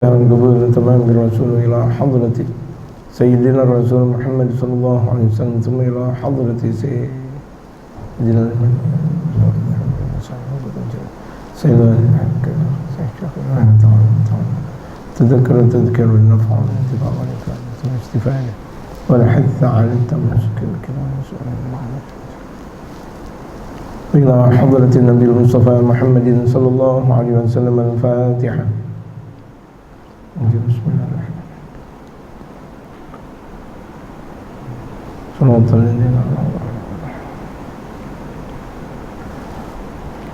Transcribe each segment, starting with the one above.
قبول تمام الرسول إلى حضرة سيدنا الرسول محمد صلى الله عليه وسلم ثم إلى حضرة سيدنا تذكر النفع والانتفاع والإفادة والاستفادة والحث على التمسك بالكلام إلى حضرة النبي المصطفى محمد صلى الله عليه وسلم. الفاتحة. بسم الله الرحمن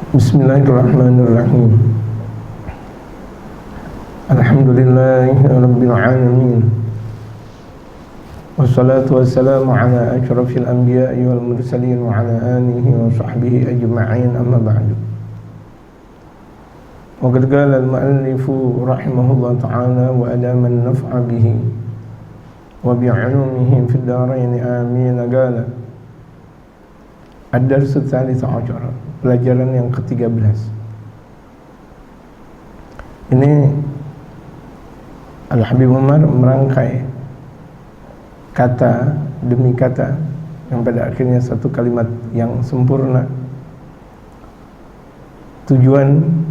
الرحيم. بسم الله الرحمن الرحيم. الحمد لله رب العالمين والصلاة والسلام على أشرف الأنبياء والمرسلين وعلى آله وصحبه أجمعين. أما بعد. وقد قال المؤلف رحمه الله تعالى وأدام النفع به وبعلومه في الدارين آمين. قال الدرس الثالث عشر, pelajaran yang ke-13. Ini Al-Habib Umar merangkai kata demi kata yang pada akhirnya satu kalimat yang sempurna. Tujuan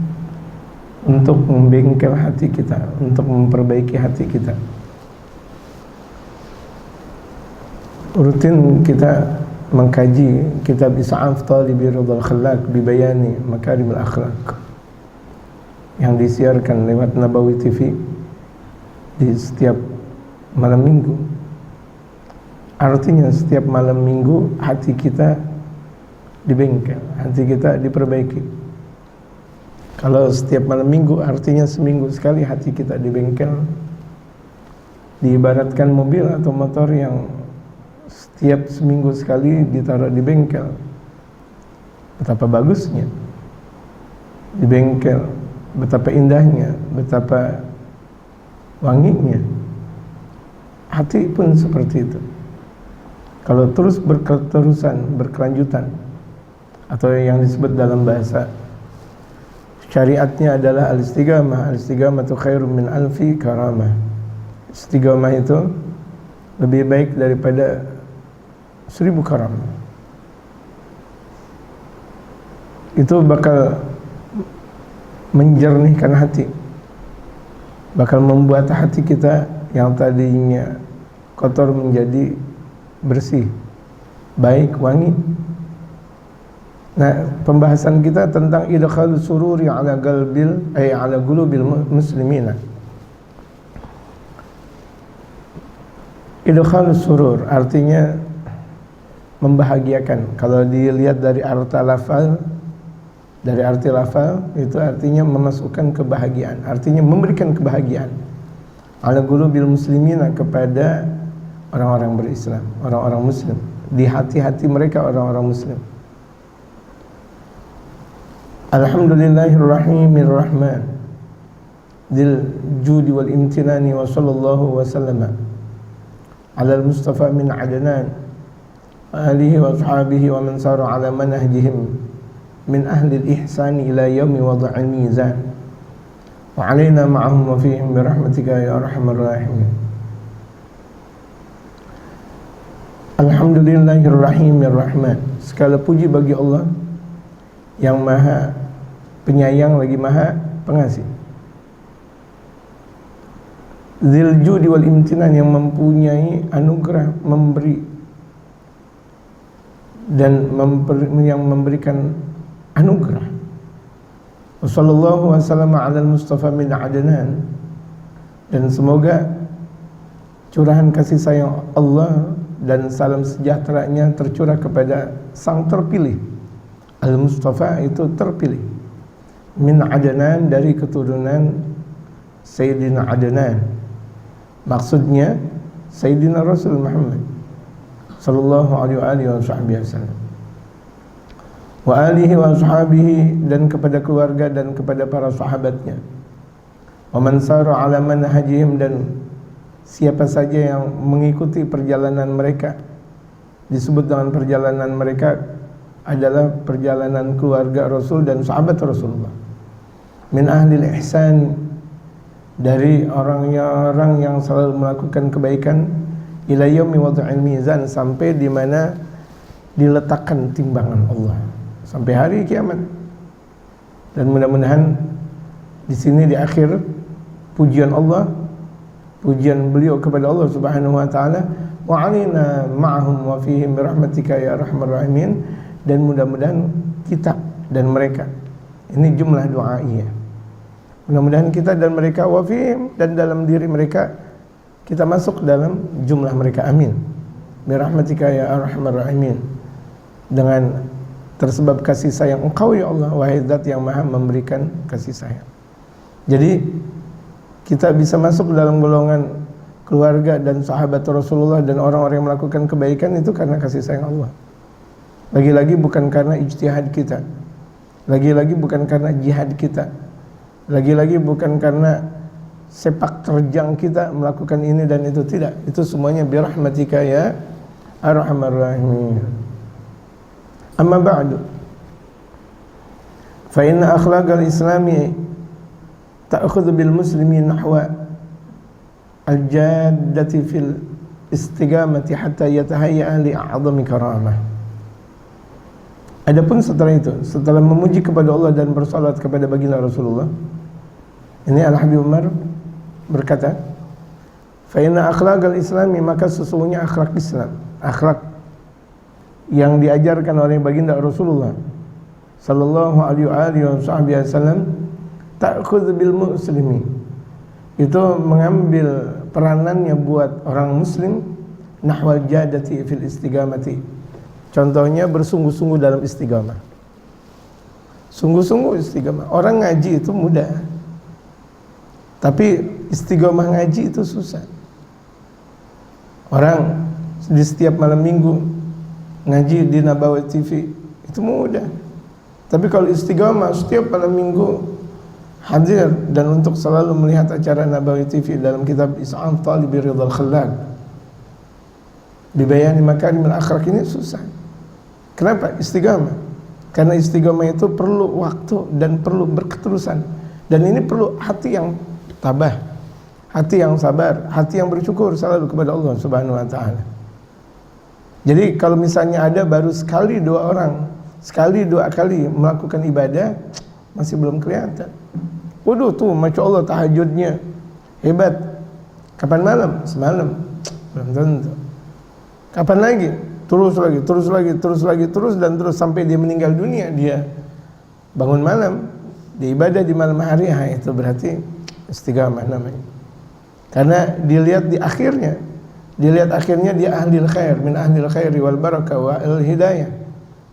untuk membengkel hati kita, untuk memperbaiki hati kita. Rutin kita mengkaji kitab Is'af Talibi Ridhal Khallaq bi Bayani Makarimul Akhlaq yang disiarkan lewat Nabawi TV di setiap malam minggu. Artinya setiap malam minggu hati kita dibengkel, hati kita diperbaiki. Kalau setiap malam minggu artinya seminggu sekali hati kita dibengkel. Diibaratkan mobil atau motor yang setiap seminggu sekali ditaruh di bengkel. Betapa bagusnya di bengkel, betapa indahnya, betapa wanginya. Hati pun seperti itu. Kalau terus berketerusan, berkelanjutan, atau yang disebut dalam bahasa syariatnya adalah al-istiqamah. Al-istiqamah itu khairun min alfi karamah. Istiqamah itu lebih baik daripada 1000 karamah. Itu bakal menjernihkan hati, bakal membuat hati kita yang tadinya kotor menjadi bersih, baik, wangi. Nah, pembahasan kita tentang idkhalus sururi ala qulubil muslimina. Idkhalus surur artinya membahagiakan. Kalau dilihat dari arti lafal, itu artinya memasukkan kebahagiaan, artinya memberikan kebahagiaan. Ala qulubil muslimina, kepada orang-orang berislam, orang-orang muslim, di hati-hati mereka orang-orang muslim. Alhamdulillahirrahmanirrahim Dil judi wal imtinani wa sallallahu wa sallama ala al-mustafa min adnan alihi wa ashabihi wa man sara ala manhajihim min ahli al-ihsani ila yaumi wad'il mizan wa alaina ma'ahum wa fihim bi rahmatika ya arhamar rahimin. Alhamdulillahirrahmanirrahim. Segala puji bagi Allah yang maha penyayang lagi maha pengasih. Dzil judi wal imtinan, yang mempunyai anugerah, memberi dan yang memberikan anugerah. Wassallallahu wasallam ala al-mustafa min adnan, dan semoga curahan kasih sayang Allah dan salam sejahteranya tercurah kepada sang terpilih. Al-Mustafa itu terpilih, min Adnan, dari keturunan Sayyidina Adnan. Maksudnya Sayyidina Rasul Muhammad sallallahu alaihi wasallam. Wa alihi wa ashabihi, dan kepada keluarga dan kepada para sahabatnya. Wa man sara ala manhajihim, dan siapa saja yang mengikuti perjalanan mereka. Disebut dengan perjalanan mereka adalah perjalanan keluarga Rasul dan sahabat Rasulullah. Min ahlil ihsan, dari orang-orang yang selalu melakukan kebaikan ila yaumi wad'il mizan, sampai di mana diletakkan timbangan Allah, sampai hari kiamat. Dan mudah-mudahan di sini di akhir pujian Allah, pujian beliau kepada Allah Subhanahu wa taala, wa 'alaina ma'ahum wa fihim bi rahmatika ya arhamar rahimin, dan mudah-mudahan kita dan mereka, ini jumlah doaiyah, mudah-mudahan kita dan mereka, wa fihim, dan dalam diri mereka, kita masuk dalam jumlah mereka, amin, bi rahmatika ya arhamar rahimin, dengan tersebab kasih sayang Engkau ya Allah, wahai Zat yang maha memberikan kasih sayang. Jadi kita bisa masuk dalam golongan keluarga dan sahabat Rasulullah dan orang-orang yang melakukan kebaikan itu karena kasih sayang Allah. Lagi-lagi bukan karena ijtihad kita, lagi-lagi bukan karena jihad kita, lagi-lagi bukan karena sepak terjang kita melakukan ini dan itu, tidak. Itu semuanya birahmatika ya arhamar rahimin. Amma ba'du, fa inna akhlaqal islami ta'khudhu bil muslimin nahwa al-jaddati fil istiqamati hatta yatahayya li a'zami karamah. Adapun setelah itu, setelah memuji kepada Allah dan bersalat kepada baginda Rasulullah, ini Al-Habib Umar berkata, fa inna akhlaqal islami, maka sesungguhnya akhlak Islam, akhlak yang diajarkan oleh baginda Rasulullah sallallahu alaihi wasallam, ta'khudz bil muslimi, itu mengambil peranannya buat orang muslim, nahwal jadati fil istiqamati, contohnya bersungguh-sungguh dalam istiqamah. Sungguh-sungguh istiqamah. Orang ngaji itu mudah, tapi istiqamah ngaji itu susah. Orang di setiap malam minggu ngaji di Nabawi TV itu mudah, tapi kalau istiqamah setiap malam minggu hadir dan untuk selalu melihat acara Nabawi TV dalam kitab Is'am Talibi Ridhal Khallaq bibayani makarimil akhlaq, ini susah. Kenapa? Istiqamah. Karena istiqamah itu perlu waktu dan perlu berketerusan, dan ini perlu hati yang tabah, hati yang sabar, hati yang bersyukur selalu kepada Allah Subhanahu wa taala. Jadi kalau misalnya ada baru sekali dua orang, sekali dua kali melakukan ibadah, masih belum kelihatan. Waduh tuh, masya Allah tahajudnya hebat. Kapan malam? Semalam. Belum tentu. Kapan lagi? Terus lagi, terus lagi, terus lagi, terus dan terus sampai dia meninggal dunia, dia bangun malam, dia ibadah di malam hari. Itu berarti istiqamah namanya. Karena dilihat di akhirnya, dilihat akhirnya dia ahlil khair, min ahlil khairi wal barakah wa al hidayah,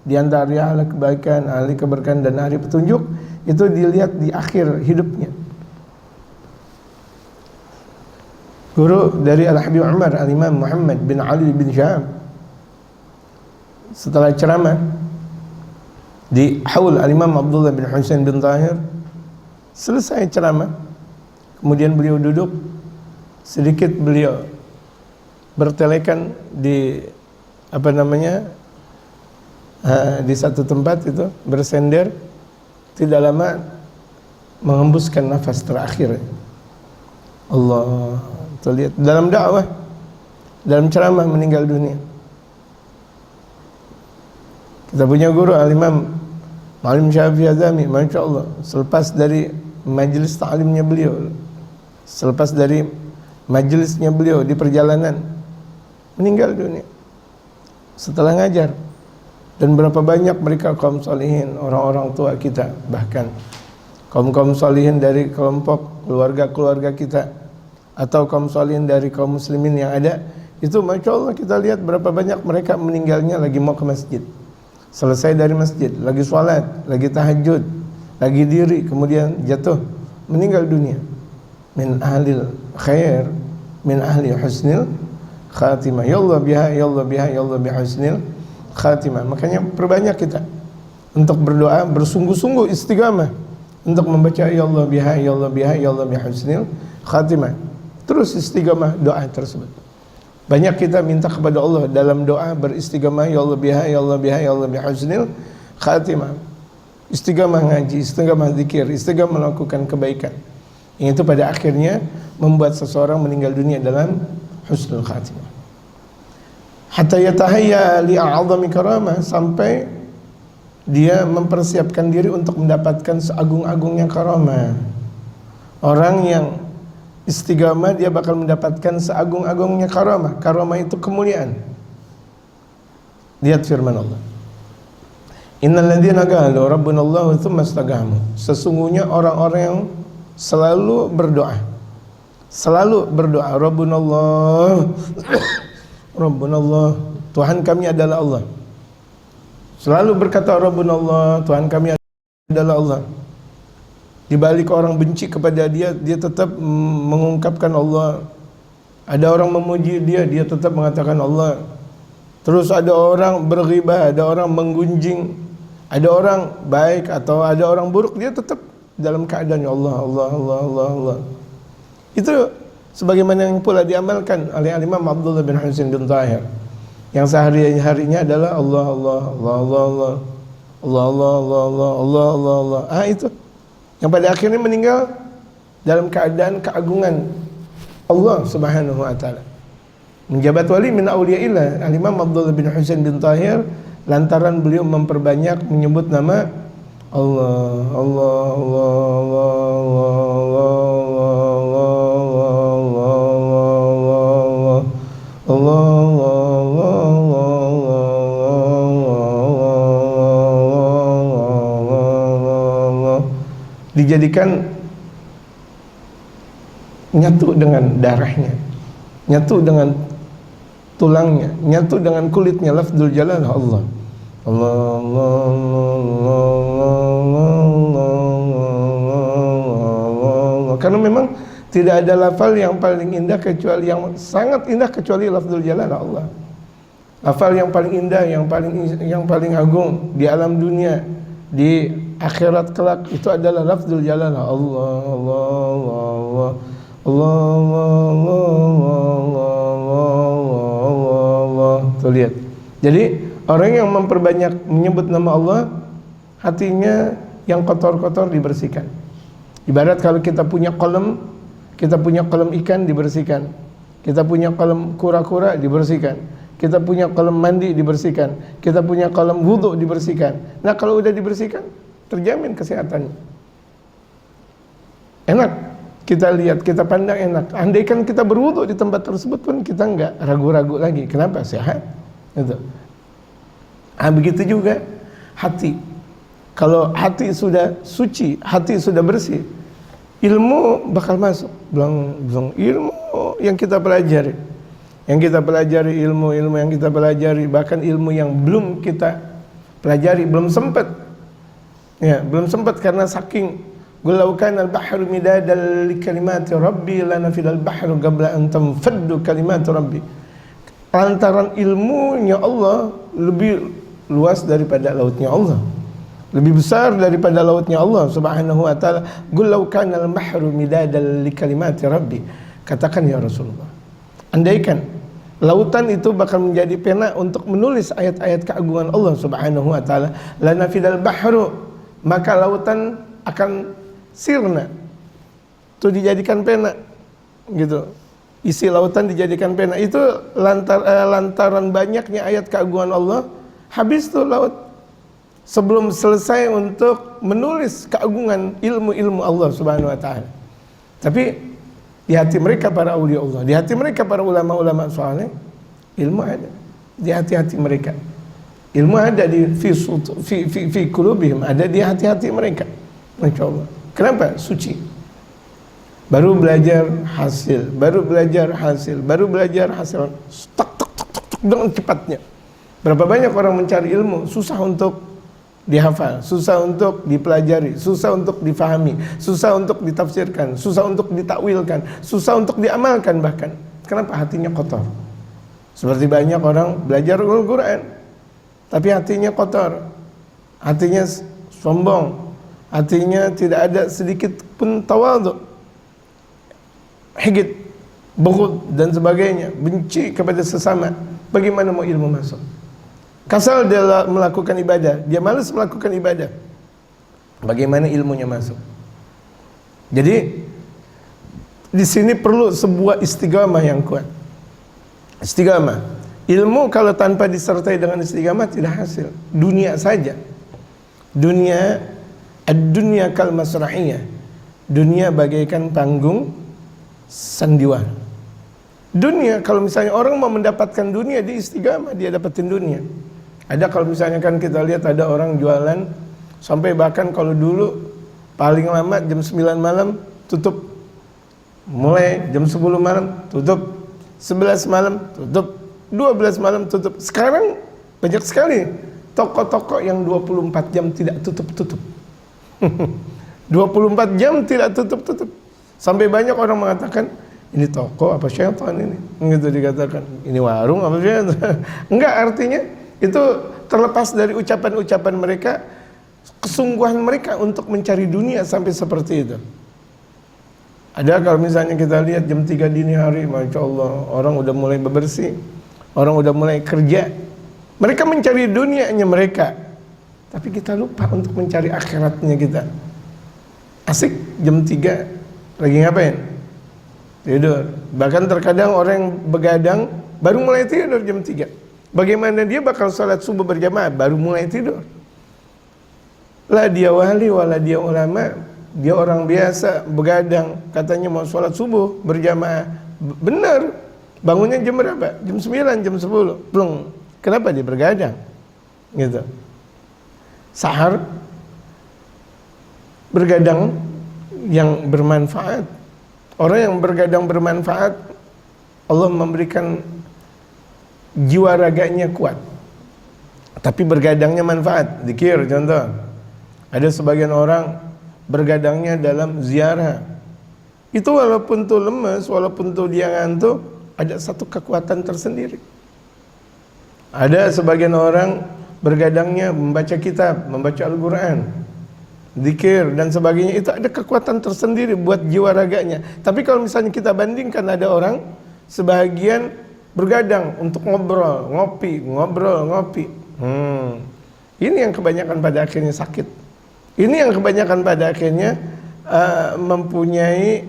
di antara ahli kebaikan, ahli keberkahan dan ahli petunjuk, itu dilihat di akhir hidupnya. Guru dari Al-Habib Umar, Al-Imam Muhammad bin Ali bin Syahab, setelah ceramah di haul Al-Imam Abdullah bin Husain bin Tahir, selesai ceramah, kemudian beliau duduk, sedikit beliau bertelekan di di satu tempat itu, bersender, tidak lama menghembuskan nafas terakhir. Allah, terlihat dalam dakwah, dalam ceramah, meninggal dunia. Kita punya guru Al-Imam Ma'alim Syafi'i Azami, masya Allah, selepas dari majelis ta'limnya beliau, selepas dari majelisnya beliau di perjalanan, meninggal dunia setelah ngajar. Dan berapa banyak mereka kaum salihin, orang-orang tua kita, bahkan kaum-kaum salihin dari kelompok keluarga-keluarga kita, atau kaum salihin dari kaum muslimin yang ada, itu masya Allah kita lihat berapa banyak mereka meninggalnya lagi mau ke masjid, selesai dari masjid, lagi sholat, lagi tahajud, lagi diri, kemudian jatuh, meninggal dunia. Min ahlil khair, min ahli husnil khatimah. Ya Allah biha, ya Allah biha, ya Allah biha husnil khatimah. Makanya perbanyak kita untuk berdoa, bersungguh-sungguh istiqamah untuk membaca ya Allah biha, ya Allah biha, ya Allah biha husnil khatimah. Terus istiqamah doa tersebut. Banyak kita minta kepada Allah dalam doa beristiqamah ya Allah biha, ya Allah biha, ya Allah biha husnil khatimah. Istiqamah ngaji, istiqamah zikir, istiqamah melakukan kebaikan. Yang itu pada akhirnya membuat seseorang meninggal dunia dalam husnul khatimah. Hatta yatahayya li a'zami karamah, sampai dia mempersiapkan diri untuk mendapatkan seagung-agungnya karamah. Orang yang istiqamah dia bakal mendapatkan seagung-agungnya karamah. Karamah itu kemuliaan. Lihat firman Allah. Innal ladzina qalu rabbunallahu tsumma istaqamu. Sesungguhnya orang-orang yang selalu berdoa. Selalu berdoa, Rabbunallah. Rabbunallah, Tuhan kami adalah Allah. Selalu berkata Rabbunallah, Tuhan kami adalah Allah. Di balik orang benci kepada dia, dia tetap mengungkapkan Allah. Ada orang memuji dia, dia tetap mengatakan Allah. Terus ada orang berghibah, ada orang menggunjing, ada orang baik atau ada orang buruk, dia tetap dalam keadaan Allah, Allah, Allah, Allah, Allah. Itu sebagaimana yang pula diamalkan oleh Imam Abdullah bin Husain bin Tahir, yang sehari-harinya adalah Allah, Allah, Allah, Allah, Allah, Allah, Allah, Allah, Allah, Allah, Allah, Allah. Itu yang pada akhirnya meninggal dalam keadaan keagungan Allah Subhanahu wa taala. Menjabat wali min auliyaillah. Imam Abdullah bin Husain bin Tahir lantaran beliau memperbanyak menyebut nama Allah, Allah, Allah, Allah, Allah, dijadikan nyatu dengan darahnya, nyatu dengan tulangnya, nyatu dengan kulitnya. Lafzul jalal Allah, Allah, Allah, Allah, Allah. Karena memang tidak ada lafal yang paling indah kecuali yang sangat indah kecuali lafzul jalal Allah. Lafal yang paling indah, yang paling agung di alam dunia, di akhirat kelak, itu adalah lafzul jalal Allah, Allah, Allah, Allah, Allah, Allah. Tuh lihat. Jadi orang yang memperbanyak menyebut nama Allah, hatinya yang kotor-kotor dibersihkan. Ibarat kalau kita punya kolam ikan dibersihkan, kita punya kolam kura-kura dibersihkan, kita punya kolam mandi dibersihkan, kita punya kolam wudhu dibersihkan. Nah kalau udah dibersihkan, terjamin kesehatannya. Enak, kita lihat, kita pandang enak. Andaikan kita berwudhu di tempat tersebut pun kita nggak ragu-ragu lagi. Kenapa? Sehat. Gitu. Begitu juga hati. Kalau hati sudah suci, hati sudah bersih, ilmu bakal masuk. Belum ilmu yang kita pelajari, ilmu yang kita pelajari, bahkan ilmu yang belum kita pelajari, belum sempat karena saking Gulau kana al-bahru midadan li kalimati rabbi lanafidal bahru qabla an tanfaddu kalimatu rabbi. Lantaran ilmunya Allah lebih luas daripada lautnya Allah, lebih besar daripada lautnya Allah Subhanahu wa taala. Gulau kana al-bahru midadan li kalimati rabbi. Katakan ya Rasulullah, andaikan lautan itu bakal menjadi pena untuk menulis ayat-ayat keagungan Allah Subhanahu wa taala, lanafidal bahru, maka lautan akan sirna, itu dijadikan pena gitu. Isi lautan dijadikan pena. Itu lantaran banyaknya ayat keagungan Allah, habis tuh laut sebelum selesai untuk menulis keagungan ilmu-ilmu Allah Subhanahu wa taala. Tapi di hati mereka para aulia Allah, di hati mereka para ulama-ulama saleh, ilmu ada di hati-hati mereka. Ilmu ada di fi qulubihim, ada di hati-hati mereka. Masya Allah. Kenapa? Suci. Baru belajar hasil, baru belajar hasil, tek dengan cepatnya. Berapa banyak orang mencari ilmu, susah untuk dihafal, susah untuk dipelajari, susah untuk difahami, susah untuk ditafsirkan, susah untuk ditakwilkan, susah untuk diamalkan bahkan. Kenapa? Hatinya kotor. Seperti banyak orang belajar Al-Quran, tapi hatinya kotor, hatinya sombong, hatinya tidak ada sedikit pun tawadhu, higit, bughd dan sebagainya, benci kepada sesama. Bagaimana mau ilmu masuk? Kasal dia melakukan ibadah, dia malas melakukan ibadah. Bagaimana ilmunya masuk? Jadi di sini perlu sebuah istiqamah yang kuat. Istiqamah. Ilmu kalau tanpa disertai dengan istiqamah tidak hasil. Dunia saja. Dunia, ad-dunya kal masrahiyah. Dunia bagaikan panggung sandiwara. Dunia, kalau misalnya orang mau mendapatkan dunia, di istiqamah dia dapatin dunia. Ada kalau misalnya kan kita lihat ada orang jualan sampai bahkan kalau dulu paling lama jam 9 malam tutup. Mulai jam 10 malam tutup, 11 malam tutup, 12 malam tutup. Sekarang banyak sekali toko-toko yang 24 jam tidak tutup-tutup. 24 jam tidak tutup-tutup. Sampai banyak orang mengatakan, ini toko apa syaitan ini? Gitu dikatakan. Ini warung apa syaitan? Enggak, artinya itu terlepas dari ucapan-ucapan mereka, kesungguhan mereka untuk mencari dunia sampai seperti itu. Ada kalau misalnya kita lihat jam 3 dini hari, Masya Allah, orang udah mulai bebersih, orang udah mulai kerja. Mereka mencari dunianya mereka, tapi kita lupa untuk mencari akhiratnya kita. Asik jam 3 lagi ngapain? Tidur. Bahkan terkadang orang yang begadang baru mulai tidur jam 3. Bagaimana dia bakal sholat subuh berjamaah? Baru mulai tidur. Lah dia wali, wala dia ulama. Dia orang biasa, begadang, katanya mau sholat subuh berjamaah. Benar, bangunnya jam berapa? Jam 9, jam 10. Plung. Kenapa dia bergadang? Gitu. Sahar, bergadang yang bermanfaat. Orang yang bergadang bermanfaat, Allah memberikan jiwa raganya kuat. Tapi bergadangnya manfaat. Zikir contoh. Ada sebagian orang bergadangnya dalam ziarah. Itu walaupun tuh lemes, walaupun tuh dia ngantuk, ada satu kekuatan tersendiri. Ada sebagian orang bergadangnya membaca kitab, membaca Al-Quran, zikir dan sebagainya. Itu ada kekuatan tersendiri buat jiwa raganya. Tapi kalau misalnya kita bandingkan, ada orang sebagian bergadang untuk ngobrol, ngopi, ngobrol, ngopi. Ini yang kebanyakan pada akhirnya sakit. Ini yang kebanyakan pada akhirnya mempunyai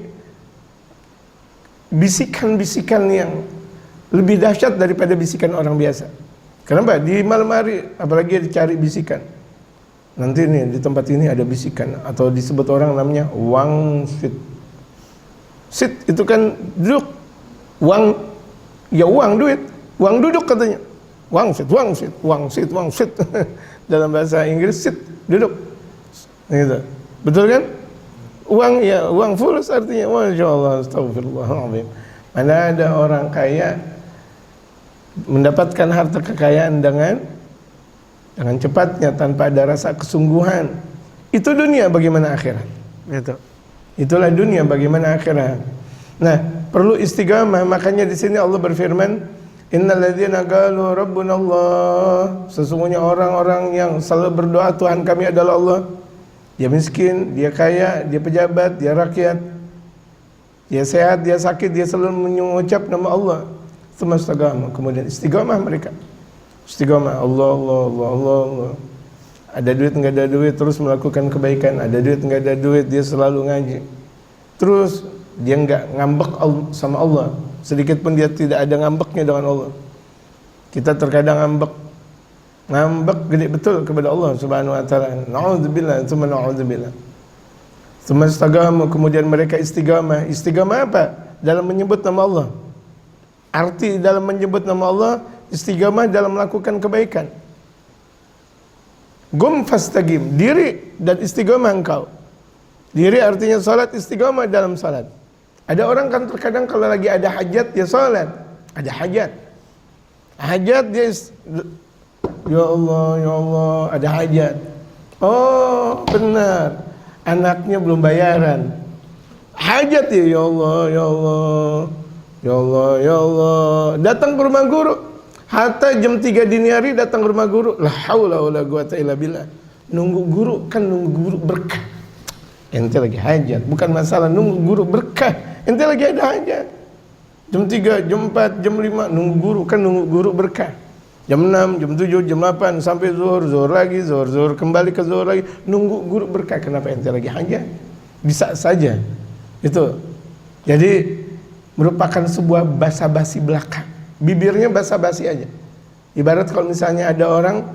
bisikan-bisikan yang lebih dahsyat daripada bisikan orang biasa. Kenapa? Di malam hari apalagi dicari bisikan. Nanti nih di tempat ini ada bisikan, atau disebut orang namanya wang sit. Sit itu kan duduk. Wang, ya uang duit. Uang duduk katanya. Wang sit, wang sit, wang sit, wang sit. Dalam bahasa Inggris sit, duduk. Gitu. Betul kan? Uang, ya uang fulus artinya. Masya Allah, astagfirullahaladzim. Mana ada orang kaya mendapatkan harta kekayaan dengan cepatnya tanpa ada rasa kesungguhan. Itu dunia, bagaimana akhirat? Gitu. Itulah dunia, bagaimana akhirat. Nah, perlu istiqamah. Makanya di sini Allah berfirman, innal ladzina qalu rabbuna Allah. Sesungguhnya orang-orang yang selalu berdoa, Tuhan kami adalah Allah. Dia miskin, dia kaya, dia pejabat, dia rakyat, dia sehat, dia sakit, dia selalu mengucap nama Allah. Semastagama. Kemudian istiqamah mereka. Istiqamah, Allah, Allah, Allah, Allah, Allah. Ada duit, enggak ada duit, terus melakukan kebaikan. Ada duit, enggak ada duit, dia selalu ngaji. Terus dia enggak ngambek sama Allah. Sedikit pun dia tidak ada ngambeknya dengan Allah. Kita terkadang ngambek gede betul kepada Allah Subhanahu wa taala. Na'udzubillah, tsumma na'udzubillah. Tsumma istaqamu, kemudian mereka istiqamah. Istiqamah apa? Dalam menyebut nama Allah. Arti dalam menyebut nama Allah, istiqamah dalam melakukan kebaikan. Gum fastaqim, diri dan istiqamah engkau. Diri artinya salat, istiqamah dalam salat. Ada orang kan terkadang kalau lagi ada hajat dia salat. Ada hajat. Hajat dia ya Allah, ya Allah, ada hajat. Oh, benar. Anaknya belum bayaran. Hajat ya Allah, ya Allah. Ya Allah, ya Allah. Datang ke rumah guru. Hatta jam 3 dini hari datang ke rumah guru. La haula wala quwata illa billah. Nunggu guru, kan nunggu guru berkah. Ente lagi hajat, bukan masalah nunggu guru berkah. Ente lagi ada hajat. Jam 3, jam 4, jam 5 nunggu guru, kan nunggu guru berkah. Jam 6, jam 7, jam 8 sampai zuhur, zuhur lagi, zuhur kembali ke zuhur lagi, nunggu guru berkah. Kenapa ente lagi hajat? Bisa saja. Itu Jadi merupakan sebuah basa-basi belaka. Bibirnya basa-basi aja. Ibarat kalau misalnya ada orang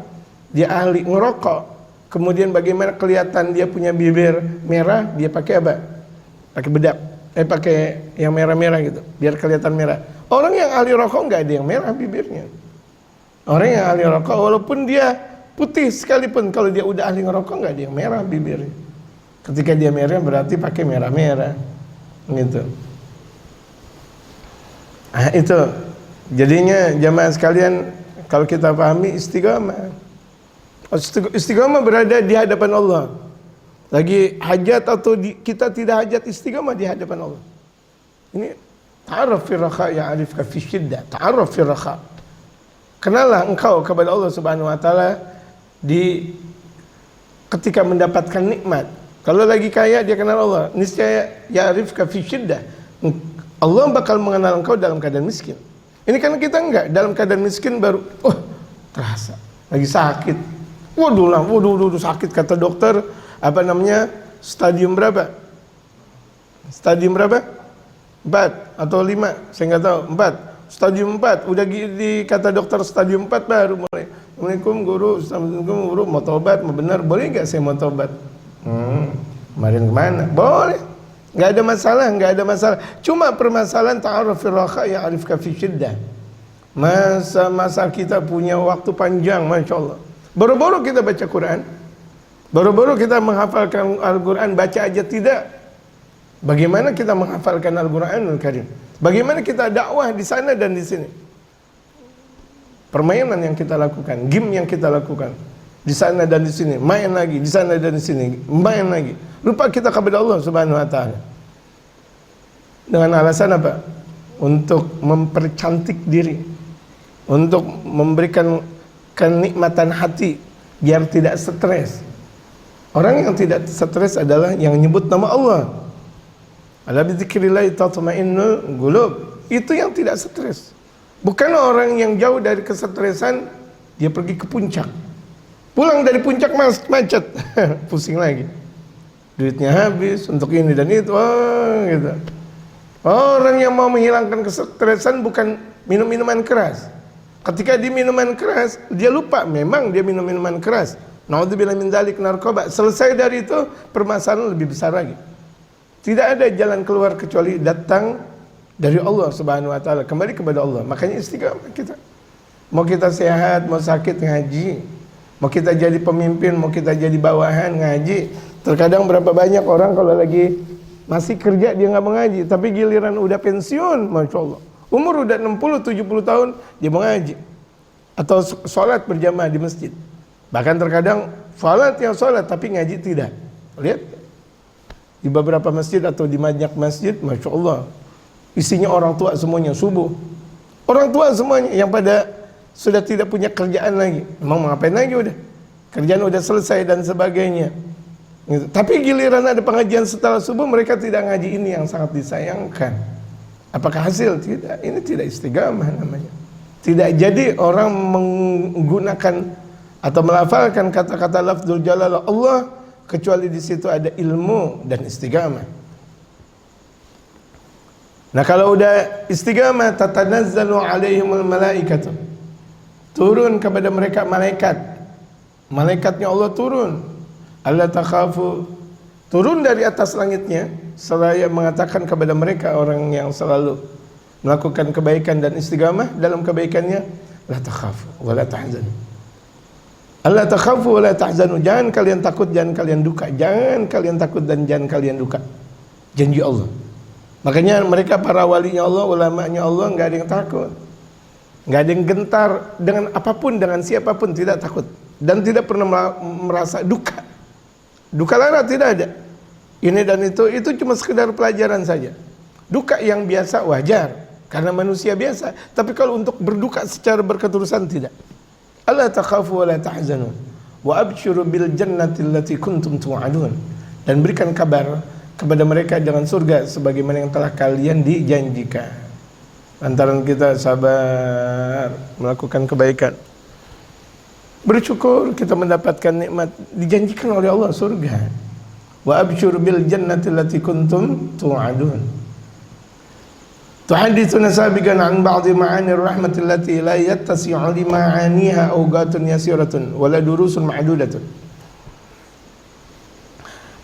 dia ahli ngerokok, kemudian bagaimana kelihatan dia punya bibir merah, dia pakai apa? Pakai bedak. Pakai yang merah-merah gitu, biar kelihatan merah. Orang yang ahli rokok nggak ada yang merah bibirnya. Orang yang ahli rokok walaupun dia putih sekalipun, kalau dia udah ahli ngerokok nggak ada yang merah bibirnya. Ketika dia merah berarti pakai merah-merah gitu. Nah, itu jadinya jamaah sekalian, kalau kita pahami istiqamah. Istiqamah berada di hadapan Allah. Lagi hajat atau kita tidak hajat, istiqamah di hadapan Allah. Ini ta'arraf fi rakha ya'rifka fi syiddah. Ta'arraf fi rakha. Kenalah engkau kepada Allah Subhanahu wa taala di ketika mendapatkan nikmat. Kalau lagi kaya dia kenal Allah. Niscaya ya'rifka fi syiddah. Allah bakal mengenal engkau dalam keadaan miskin. Ini kan kita enggak, dalam keadaan miskin baru terasa lagi sakit. Waduh sakit, kata dokter, apa namanya, stadium berapa? Stadium berapa? 4 atau 5, saya nggak tahu. 4, stadium 4. Udah kata dokter stadium 4 baru mulai. Assalamualaikum guru, assalamualaikum guru, mau tobat, mau benar, boleh nggak saya mau tobat? Kemarin kemana? Boleh. Nggak ada masalah. Cuma permasalahan ta'aruf fil rakha ya'rifka fi syiddah. Masa kita punya waktu panjang, Masya Allah. Baru-baru kita baca Quran, baru-baru kita menghafalkan Al-Quran, baca aja tidak. Bagaimana kita menghafalkan Al-Quranul Karim? Bagaimana kita dakwah di sana dan di sini? Permainan yang kita lakukan, game yang kita lakukan di sana dan di sini, main lagi di sana dan di sini, main lagi. Lupa kita kepada Allah Subhanahu wa taala. Dengan alasan apa? Untuk mempercantik diri, untuk memberikan kenikmatan hati biar tidak stres. Orang yang tidak stres adalah yang nyebut nama Allah. Ala bizikrillah tatma'innul qulub. Itu yang tidak stres. Bukan orang yang jauh dari kesetresan dia pergi ke puncak. Pulang dari puncak macet, pusing lagi. Duitnya habis untuk ini dan itu, gitu. Orang yang mau menghilangkan kesetresan bukan minum minuman keras. Ketika di minuman keras, dia lupa memang dia minum minuman keras. Naudzubillah min dzalik, narkoba. Selesai dari itu, permasalahan lebih besar lagi. Tidak ada jalan keluar kecuali datang dari Allah Subhanahu wa taala, kembali kepada Allah. Makanya istiqamah kita. Mau kita sehat, mau sakit, ngaji. Mau kita jadi pemimpin, mau kita jadi bawahan, ngaji. Terkadang berapa banyak orang kalau lagi masih kerja dia nggak mengaji, tapi giliran udah pensiun, Masya Allah, umur udah 60-70 tahun dia mengaji atau sholat berjamaah di masjid. Bahkan terkadang sholat tapi ngaji tidak. Lihat di beberapa masjid atau di banyak masjid, Masya Allah, isinya orang tua semuanya, subuh orang tua semuanya yang pada sudah tidak punya kerjaan lagi. Mau ngapain lagi, udah kerjaan udah selesai dan sebagainya gitu. Tapi giliran ada pengajian setelah subuh mereka tidak ngaji, ini yang sangat disayangkan. Apakah hasil? Tidak. Ini tidak istiqamah namanya. Tidak jadi orang menggunakan atau melafalkan kata-kata lafzul jalalah Allah kecuali di situ ada ilmu dan istiqamah. Nah, kalau udah istiqamah, tatanazzalu alaihimul malaikatu, turun kepada mereka malaikatnya Allah turun. Allah takhafu, turun dari atas langitnya seraya mengatakan kepada mereka, orang yang selalu melakukan kebaikan dan istiqamah dalam kebaikannya, la takhafu wa la tahzanu. Allah takhafu wa la tahzanu, jangan kalian takut, jangan kalian duka. Jangan kalian takut dan jangan kalian duka. Janji Allah. Makanya mereka para walinya Allah, ulamanya Allah, enggak ada yang takut. Enggak ada yang gentar dengan apapun, dengan siapapun, tidak takut dan tidak pernah merasa duka. Duka lara tidak ada. Ini dan itu cuma sekedar pelajaran saja. Duka yang biasa wajar karena manusia biasa, tapi kalau untuk berduka secara berketerusan tidak. Allah takhafu wa la tahzanu wa abshiru bil jannati allati kuntum tu'adun, dan berikan kabar kepada mereka dengan surga sebagaimana yang telah kalian dijanjikan. Lantaran kita sabar melakukan kebaikan, bersyukur kita mendapatkan nikmat dijanjikan oleh Allah surga. Wa absyur bil jannati allati kuntum tu'adun. Tuhadithuna sabiqan an ba'dhi ma'ani rahmatil lati la yattasi'u li ma'aniha awqatun yasiratun wala durusun ma'dudatun.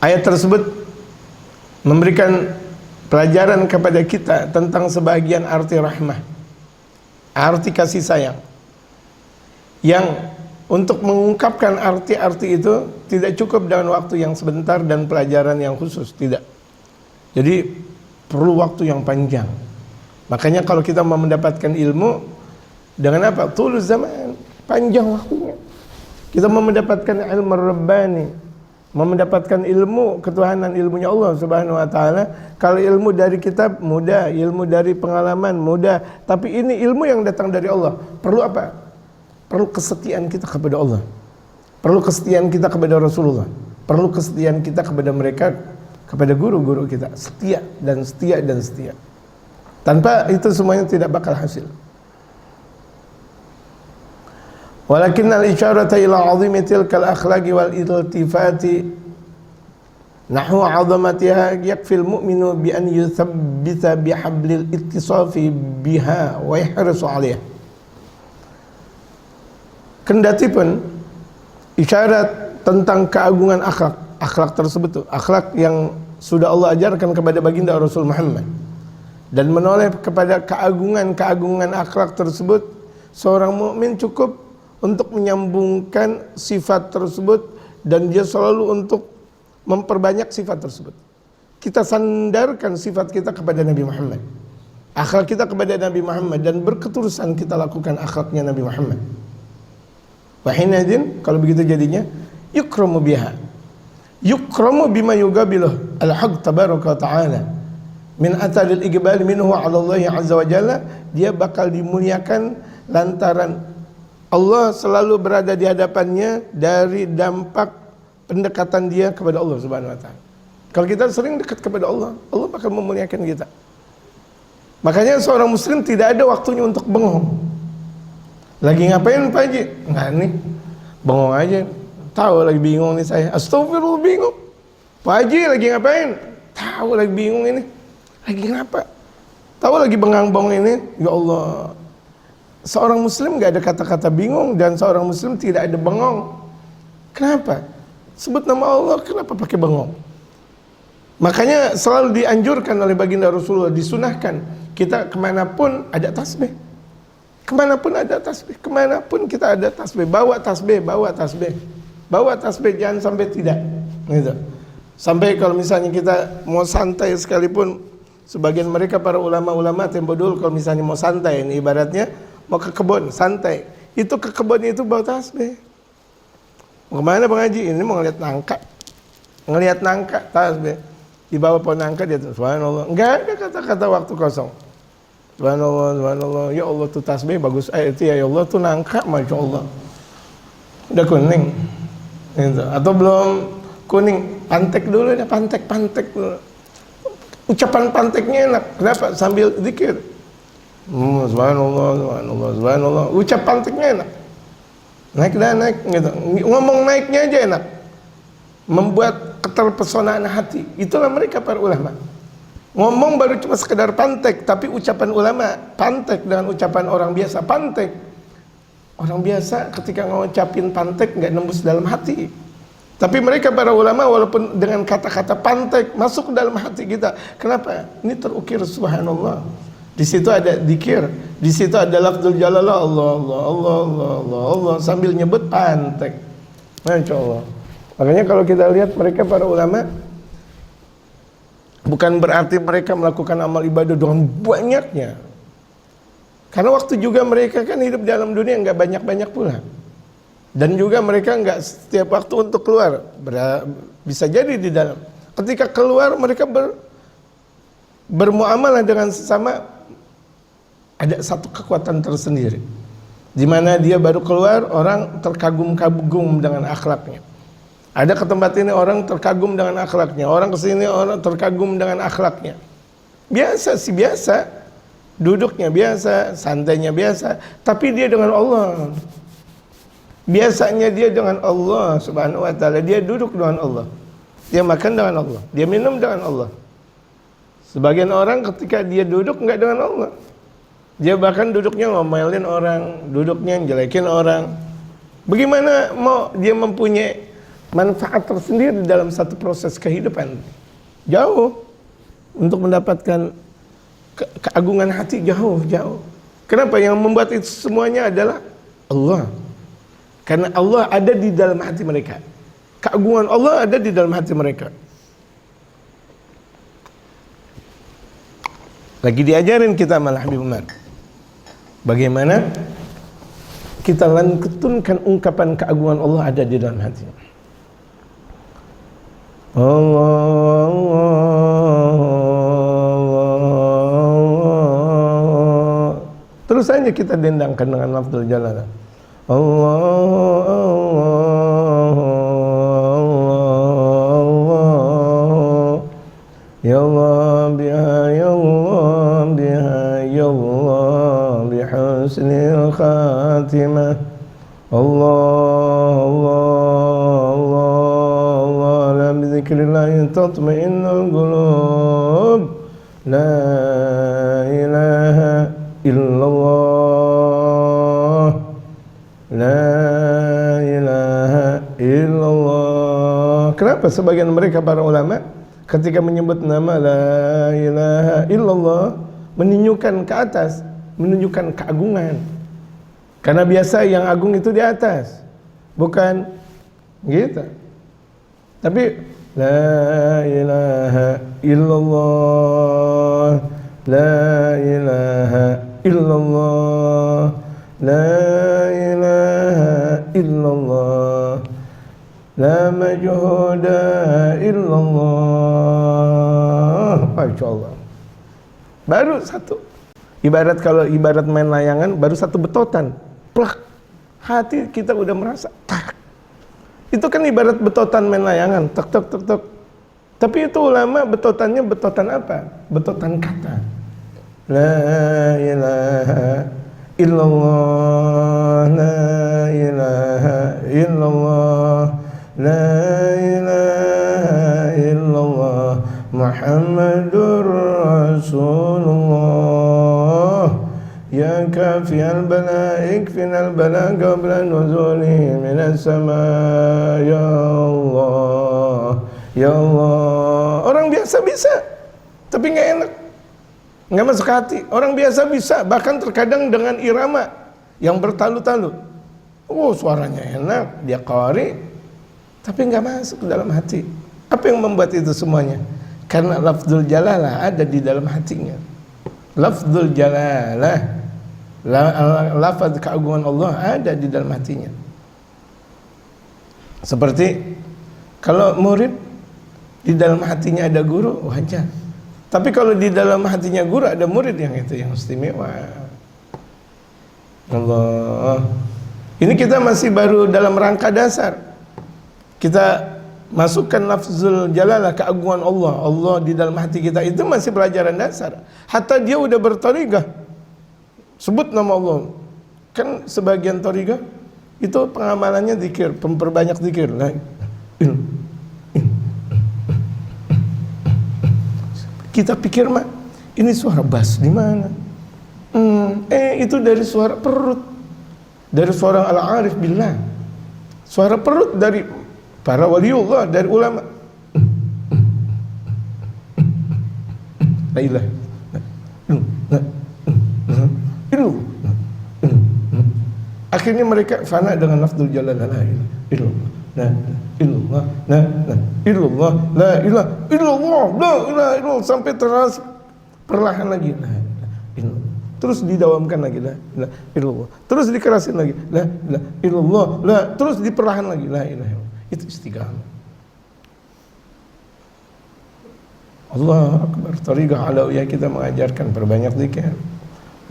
Ayat tersebut memberikan pelajaran kepada kita tentang sebagian arti rahmah, arti kasih sayang, yang untuk mengungkapkan arti-arti itu tidak cukup dengan waktu yang sebentar dan pelajaran yang khusus, tidak. Jadi perlu waktu yang panjang. Makanya kalau kita mau mendapatkan ilmu dengan apa? Tulus zaman, panjang waktunya. Kita mau mendapatkan ilmu rabbani, mau mendapatkan ilmu ketuhanan, ilmunya Allah Subhanahu wa taala. Kalau ilmu dari kitab mudah, ilmu dari pengalaman mudah, tapi ini ilmu yang datang dari Allah. Perlu apa? Perlu kesetiaan kita kepada Allah. Perlu kesetiaan kita kepada Rasulullah. Perlu kesetiaan kita kepada mereka, kepada guru-guru kita. Setia dan setia dan setia. Tanpa itu semuanya tidak bakal hasil. Walakin al-isyarata ila 'azimi tilkal akhlaqi wal iltifati nahwa 'azamatiha yakfil mu'minu bi an yuthabbita bihablil ittisafi biha wa yahrisu 'alayha. Kendati pun isyarat tentang keagungan akhlak tersebut, akhlak yang sudah Allah ajarkan kepada baginda Rasul Muhammad, dan menoleh kepada keagungan akhlak tersebut, seorang mukmin cukup untuk menyambungkan sifat tersebut dan dia selalu untuk memperbanyak sifat tersebut. Kita sandarkan sifat kita kepada Nabi Muhammad, akhlak kita kepada Nabi Muhammad, dan berketerusan kita lakukan akhlaknya Nabi Muhammad. Wahinadin, kalau begitu jadinya yukramu biha, yukramu bima yugabiluh al-haq tabaraka wa ta'ala min ataril iqbal minhu 'ala Allah azza wa jalla. Dia bakal dimuliakan lantaran Allah selalu berada di hadapannya dari dampak pendekatan dia kepada Allah Subhanahu wa taala. Kalau kita sering dekat kepada Allah, Allah bakal memuliakan kita. Makanya seorang muslim tidak ada waktunya untuk bengong. Lagi ngapain Pak Haji? Nggak nih, bengong aja. Tahu lagi bingung nih saya. Astagfirullah, bingung. Pak Haji lagi ngapain? Tahu lagi bingung ini. Lagi ngapa? Tahu lagi bengang-bengong ini. Ya Allah. Seorang muslim nggak ada kata-kata bingung, dan seorang muslim tidak ada bengong. Kenapa? Sebut nama Allah, kenapa pakai bengong? Makanya selalu dianjurkan oleh baginda Rasulullah, disunahkan kita kemanapun ada tasbih. Kemanapun ada tasbih, kemanapun kita ada tasbih, bawa tasbih, bawa tasbih, bawa tasbih, jangan sampai tidak. Gitu. Sampai kalau misalnya kita mau santai sekalipun, sebagian mereka para ulama-ulama tempo dulu kalau misalnya mau santai, ini ibaratnya mau ke kebun santai, itu ke kebun itu bawa tasbih. Mau kemana Bang Haji? Ini mau ngelihat nangka, tasbih. Di bawah pohon nangka dia tuh, subhanallah. Enggak ada kata-kata waktu kosong. Subhanallah, subhanallah. Ya Allah tuh tasbih bagus. Itu ya Allah tuh nangka, masya Allah. Udah kuning, gitu. Atau belum kuning, pantek dulu deh, pantek dulu. Ucapan panteknya enak. Kenapa? Sambil zikir. Subhanallah, subhanallah, subhanallah. Ucap panteknya enak. Naik dah naik, gitu. Ngomong naiknya aja enak. Membuat keterpesonaan hati. Itulah mereka para ulama. Ngomong baru cuma sekedar pantek, tapi ucapan ulama pantek dengan ucapan orang biasa pantek. Orang biasa ketika ngucapin pantek nggak nembus dalam hati. Tapi mereka para ulama walaupun dengan kata-kata pantek masuk ke dalam hati kita. Kenapa? Ini terukir subhanallah. Di situ ada dzikir, di situ ada lafzul jalalah Allah Allah Allah Allah Allah Allah sambil nyebut pantek. Masya Allah. Makanya kalau kita lihat mereka para ulama, bukan berarti mereka melakukan amal ibadah dengan banyaknya. Karena waktu juga mereka kan hidup dalam dunia nggak banyak-banyak pula. Dan juga mereka nggak setiap waktu untuk keluar. Bisa jadi di dalam. Ketika keluar mereka bermuamalah dengan sesama, ada satu kekuatan tersendiri. Di mana dia baru keluar, orang terkagum-kagum dengan akhlaknya. Ada ke tempat ini orang terkagum dengan akhlaknya, orang ke sini orang terkagum dengan akhlaknya. Biasa sih biasa, duduknya biasa, santainya biasa, tapi dia dengan Allah. Biasanya dia dengan Allah Subhanahu wa taala, dia duduk dengan Allah. Dia makan dengan Allah, dia minum dengan Allah. Sebagian orang ketika dia duduk enggak dengan Allah. Dia bahkan duduknya ngomelin orang, duduknya jelekin orang. Bagaimana mau dia mempunyai manfaat tersendiri dalam satu proses kehidupan? Jauh untuk mendapatkan keagungan hati, jauh. Kenapa? Yang membuat itu semuanya adalah Allah. Karena Allah ada di dalam hati mereka. Keagungan Allah ada di dalam hati mereka. Lagi diajarin kita malah Habib Umar, bagaimana kita lantunkan ungkapan keagungan Allah ada di dalam hati. Allah, terus saja kita dendangkan dengan lafzul jalalah. Allah, ya Allah biha, ya Allah biha, ya Allah bihusnil khatimah. Allah, la bizikrillahi tatma'innul qulub. La ilaha illallah, la ilaha illallah. Kenapa sebagian mereka para ulama ketika menyebut nama la ilaha illallah menunjukkan ke atas, menunjukkan keagungan? Karena biasa yang agung itu di atas, bukan gitu. Tapi la ilaha illallah, la ilaha illallah, la ilaha illallah, la majhuda illallah. Masya Allah. Baru satu. Ibarat kalau ibarat main layangan, baru satu betotan, plak, hati kita udah merasa tak. Itu kan ibarat betotan main layangan, tok tok tok tok. Tapi itu ulama betotannya betotan apa? Betotan kata. La ilaha illallah, la ilaha illallah, la ilaha illallah, Muhammadur Rasulullah. Ya kafiyal bala ikfinal bala qabla nuzuli minas sama. Ya Allah, ya Allah. Orang biasa bisa, tapi nggak enak, nggak masuk hati. Orang biasa bisa, bahkan terkadang dengan irama yang bertalu-talu. Oh, suaranya enak, dia qari, tapi nggak masuk ke dalam hati. Apa yang membuat itu semuanya? Karena lafzul jalalah ada di dalam hatinya. Lafzul jalalah, lafaz keagungan Allah ada di dalam hatinya. Seperti kalau murid di dalam hatinya ada guru, wajar. Tapi kalau di dalam hatinya guru ada murid, yang itu yang istimewa. Allah. Ini kita masih baru dalam rangka dasar. Kita masukkan lafzul jalalah, keagungan Allah, Allah di dalam hati kita, itu masih pelajaran dasar. Hatta dia udah berthariqah, sebut nama Allah. Kan sebagian thariqah itu pengamalannya zikir, memperbanyak zikir. Kita pikir mah ini suara bass di mana? Itu dari suara perut, dari suara al-arif billah, suara perut dari para waliullah, dari ulama. La ilaha akhirnya mereka fana dengan lafzul jalalah, la ilaha illallah, la illallah, la ilaha illallah, la ilaha illallah, sampai terus perlahan lagi la ilaha, terus didawamkan lagi la ilaha illallah, terus dikerasin lagi la ilaha illallah, la, terus diperlahan lagi la ilaha illallah. Itu istiqamah. Allah Akbar. Thariqah alawiyah kita mengajarkan perbanyak zikir,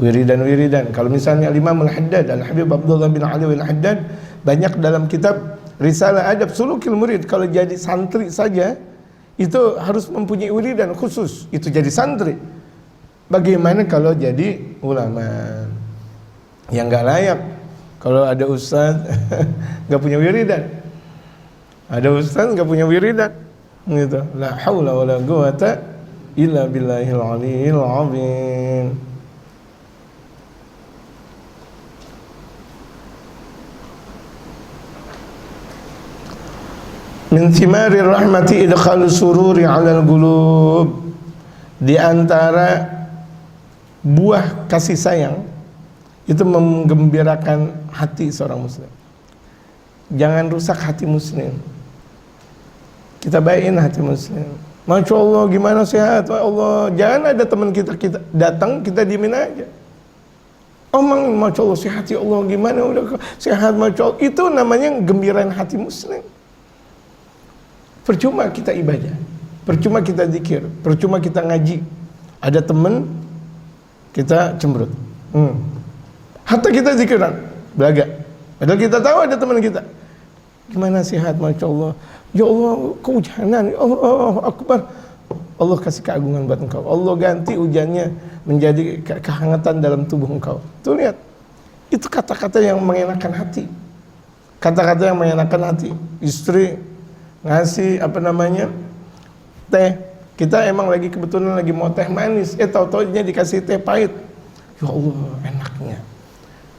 wiridan. Kalau misalnya Imam Al-Haddad, Al-Habib Abdullah bin Ali Al-Haddad, banyak dalam kitab Risalah Adab Sulukil Murid, kalau jadi santri saja itu harus mempunyai wiridan khusus, itu jadi santri. Bagaimana kalau jadi ulama yang nggak layak? Kalau ada ustaz nggak punya wiridan, ada ustaz nggak punya wiridan, gitu. La haula wala quwata illa billahil aliyil azim. Min thimari rahmati idkhalu sururi 'alal qulub. Di antara buah kasih sayang itu menggembirakan hati seorang muslim. Jangan rusak hati muslim. Kita baikin hati muslim. Masya Allah, gimana sehat? Ya Allah, jangan ada teman kita datang kita diemin aja. Omong, Masya Allah sehat ya Allah, gimana udah sehat Masya Allah. Itu namanya gembirain hati muslim. Percuma kita ibadah, percuma kita zikir, percuma kita ngaji. Ada teman kita cemberut. Hatta kita zikiran, belaga. Padahal kita tahu ada teman kita. Gimana sehat Masya Allah. Ya Allah, kehujanan. Ya Allah Akbar. Allah kasih keagungan buat engkau. Allah ganti hujannya menjadi kehangatan dalam tubuh engkau. Tuh lihat. Itu kata-kata yang mengenakan hati. Kata-kata yang mengenakan hati. Istri ngasih teh, kita emang lagi kebetulan lagi mau teh manis, tahu-taunya dikasih teh pahit. Ya Allah, enaknya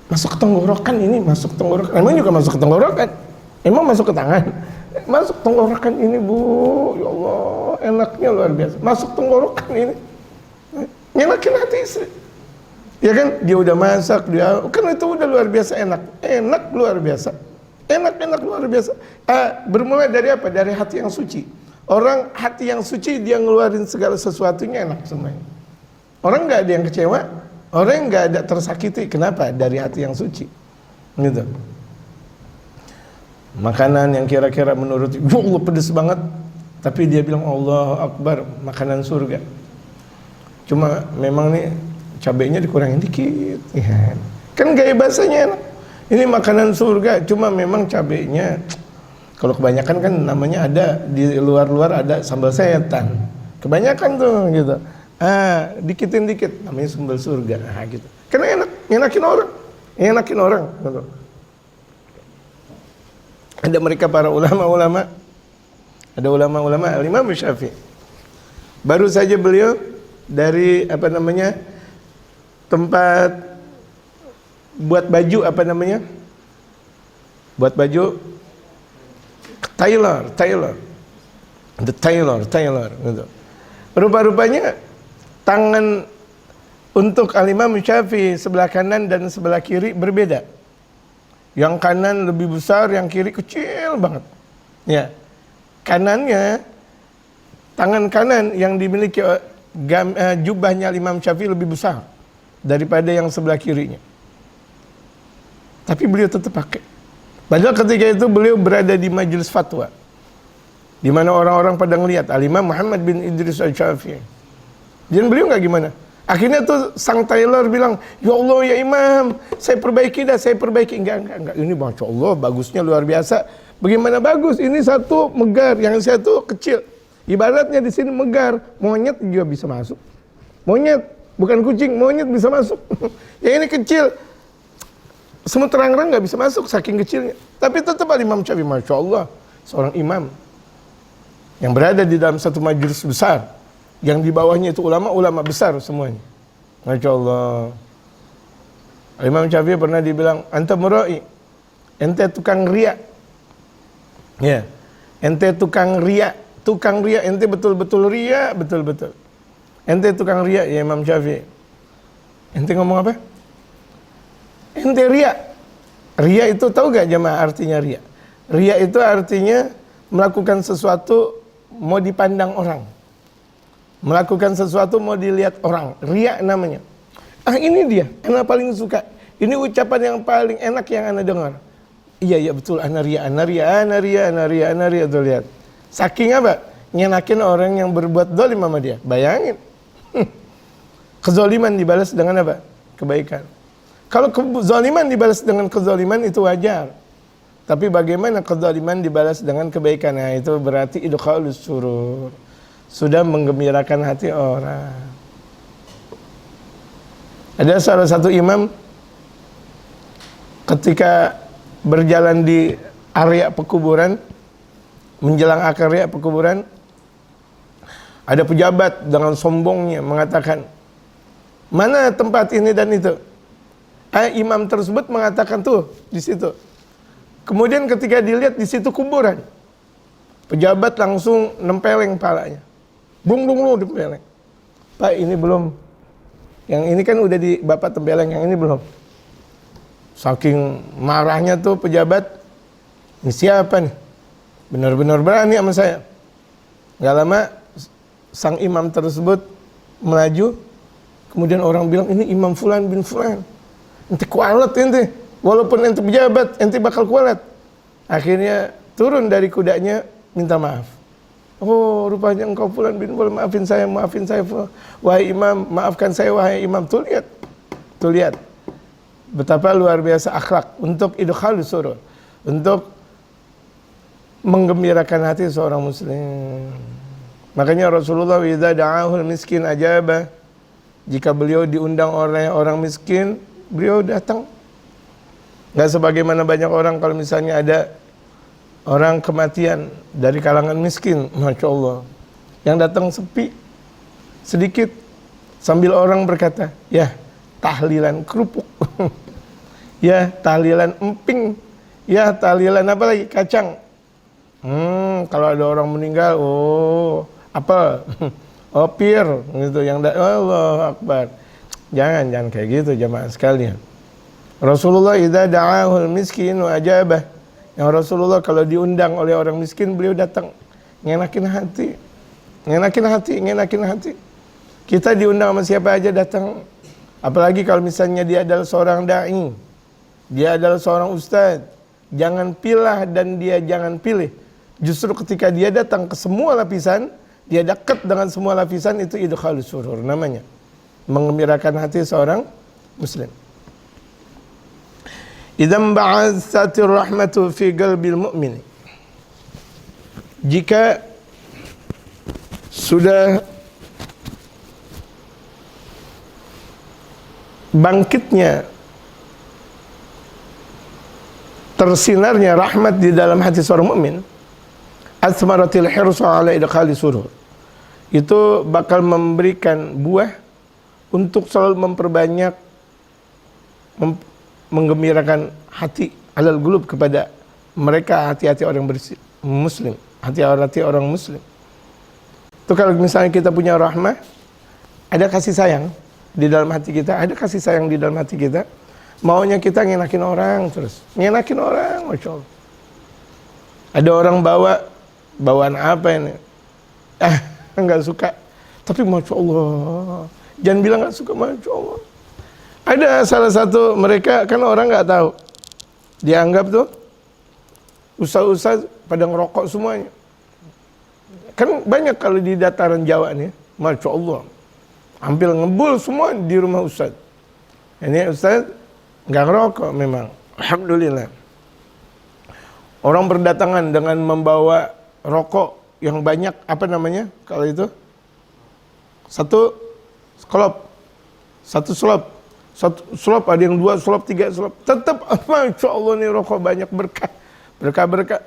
masuk ke tenggorokan, ini masuk tenggorokan, emang juga masuk ke tenggorokan, emang masuk ke tangan, masuk tenggorokan ini Bu, ya Allah, enaknya luar biasa, masuk tenggorokan ini, ngenakin hati istri, ya kan, dia udah masak, dia kan itu udah luar biasa enak luar biasa. Enak luar biasa. Bermula dari apa? Dari hati yang suci. Orang hati yang suci dia ngeluarin segala sesuatunya enak semuanya. Orang nggak ada yang kecewa, orang nggak ada tersakiti. Kenapa? Dari hati yang suci. Gitu. Makanan yang kira-kira menurut Allah pedes banget, tapi dia bilang Allah Akbar, makanan surga. Cuma memang nih cabenya dikurangin dikit. Ya. Kan gaya bahasanya enak. Ini makanan surga, cuma memang cabenya kalau kebanyakan kan namanya ada di luar-luar ada sambal setan. Kebanyakan tuh gitu. Dikitin dikit namanya sambal surga. Gitu. Karena enakin orang gitu. Ada mereka para ulama-ulama. Ada ulama-ulama Imam Syafi'i. Baru saja beliau dari tempat buat baju buat baju tailor gitu. Rupa-rupanya tangan untuk Al-Imam Syafi'i sebelah kanan dan sebelah kiri berbeda. Yang kanan lebih besar, yang kiri kecil banget. Ya. Tangan kanan yang dimiliki jubahnya Imam Syafi'i lebih besar daripada yang sebelah kirinya. Tapi beliau tetap pakai. Padahal ketika itu beliau berada di majelis fatwa, di mana orang-orang pada ngelihat Al-Imam Muhammad bin Idris Al-Syafi'i. Dan beliau nggak gimana. Akhirnya tuh sang tailor bilang, ya Allah ya Imam, saya perbaiki. Enggak. Ini Masya Allah bagusnya luar biasa. Bagaimana bagus? Ini satu megar, yang satu kecil. Ibaratnya di sini megar, monyet juga bisa masuk. Monyet, bukan kucing, monyet bisa masuk. Yang ini kecil. Semut terang-terang nggak bisa masuk saking kecilnya. Tapi tetap Imam Syafi'i, Masya Allah, seorang imam yang berada di dalam satu majelis besar, yang di bawahnya itu ulama-ulama besar semuanya. Masya Allah. Imam Syafi'i pernah dibilang, anta mura'i, ente tukang riya. Ya, ente tukang riya, ente betul-betul riya, betul-betul. Ente tukang riya, ya Imam Syafi'i. Ente ngomong apa? Ente riya. Riya itu tahu gak jemaah artinya riya? Riya itu artinya melakukan sesuatu mau dipandang orang. Melakukan sesuatu mau dilihat orang. Riya namanya. Ini dia, anak paling suka. Ini ucapan yang paling enak yang anak dengar. Iya betul, anak riya. Tuh lihat. Saking apa? Nyenakin orang yang berbuat zalim sama dia. Bayangin. Kezaliman dibalas dengan apa? Kebaikan. Kalau kezaliman dibalas dengan kezaliman itu wajar. Tapi bagaimana kezaliman dibalas dengan kebaikan? Nah, itu berarti idkhalus surur. Sudah menggembirakan hati orang. Ada salah satu imam ketika berjalan di area pekuburan, menjelang area pekuburan, Ada pejabat dengan sombongnya mengatakan, mana tempat ini dan itu. Imam tersebut mengatakan tuh di situ. Kemudian ketika dilihat di situ kuburan, pejabat langsung nempeleng palanya. Bung tempeleng. Pak, ini belum. Yang ini kan udah di Bapak tempeleng, yang ini belum. Saking marahnya tuh pejabat, ini siapa nih? Benar-benar berani sama saya. Gak lama sang imam tersebut melaju, kemudian orang bilang, ini Imam Fulan bin Fulan. Ente kualat ente, walaupun ente pejabat, ente bakal kualat. Akhirnya turun dari kudanya, minta maaf. Oh, rupanya engkau Fulan bin Fulan, maafin saya. Wahai imam, maafkan saya wahai imam. Tuh lihat. Betapa luar biasa akhlak untuk idkhalus surur, untuk menggembirakan hati seorang muslim. Makanya Rasulullah idza da'ahul miskin ajaba. Jika beliau diundang oleh orang miskin, beliau datang. Enggak sebagaimana banyak orang kalau misalnya ada orang kematian dari kalangan miskin, Masya Allah, yang datang sepi, sedikit, sambil orang berkata, ya tahlilan kerupuk, ya tahlilan emping, ya tahlilan apa lagi, kacang. Kalau ada orang meninggal, oh apel, oh pir, gitu, yang Allah Akbar. Jangan kayak gitu jamaah sekalian. Rasulullah idza da'ahul miskin wa ajabah. Yang Rasulullah kalau diundang oleh orang miskin, beliau datang, ngenakin hati. Kita diundang sama siapa aja datang. Apalagi kalau misalnya dia adalah seorang da'i, dia adalah seorang ustadz. Jangan pilah dan dia jangan pilih. Justru ketika dia datang ke semua lapisan, dia dekat dengan semua lapisan, itu idkhalus surur namanya. Menggembirakan hati seorang muslim. Idzan ba'atsatir rahmatu fi qalbil mu'min. Jika sudah bangkitnya, tersinarnya rahmat di dalam hati seorang mukmin, asmaratil hirsu ala idkhali surur, itu bakal memberikan buah untuk selalu memperbanyak menggembirakan hati alal gulub kepada mereka, hati-hati orang muslim, hati-hati orang muslim. Itu kalau misalnya kita punya rahmah, ada kasih sayang di dalam hati kita, maunya kita ngenakin orang terus, Masya Allah. Ada orang bawaan apa ini? Enggak suka, tapi Masya Allah. Jangan bilang enggak suka, Masya Allah. Ada salah satu mereka, kan orang nggak tahu, dianggap tuh ustaz-ustaz pada ngerokok semuanya. Kan banyak kalau di dataran Jawa nih, Masya Allah, hampir ngebul semua di rumah ustaz. Ini ustaz nggak ngerokok memang, alhamdulillah. Orang berdatangan dengan membawa rokok yang banyak, apa namanya kalau itu? Satu slop, ada yang 2 slop, 3 slop. Tetap, Masya Allah nih rokok banyak, berkah.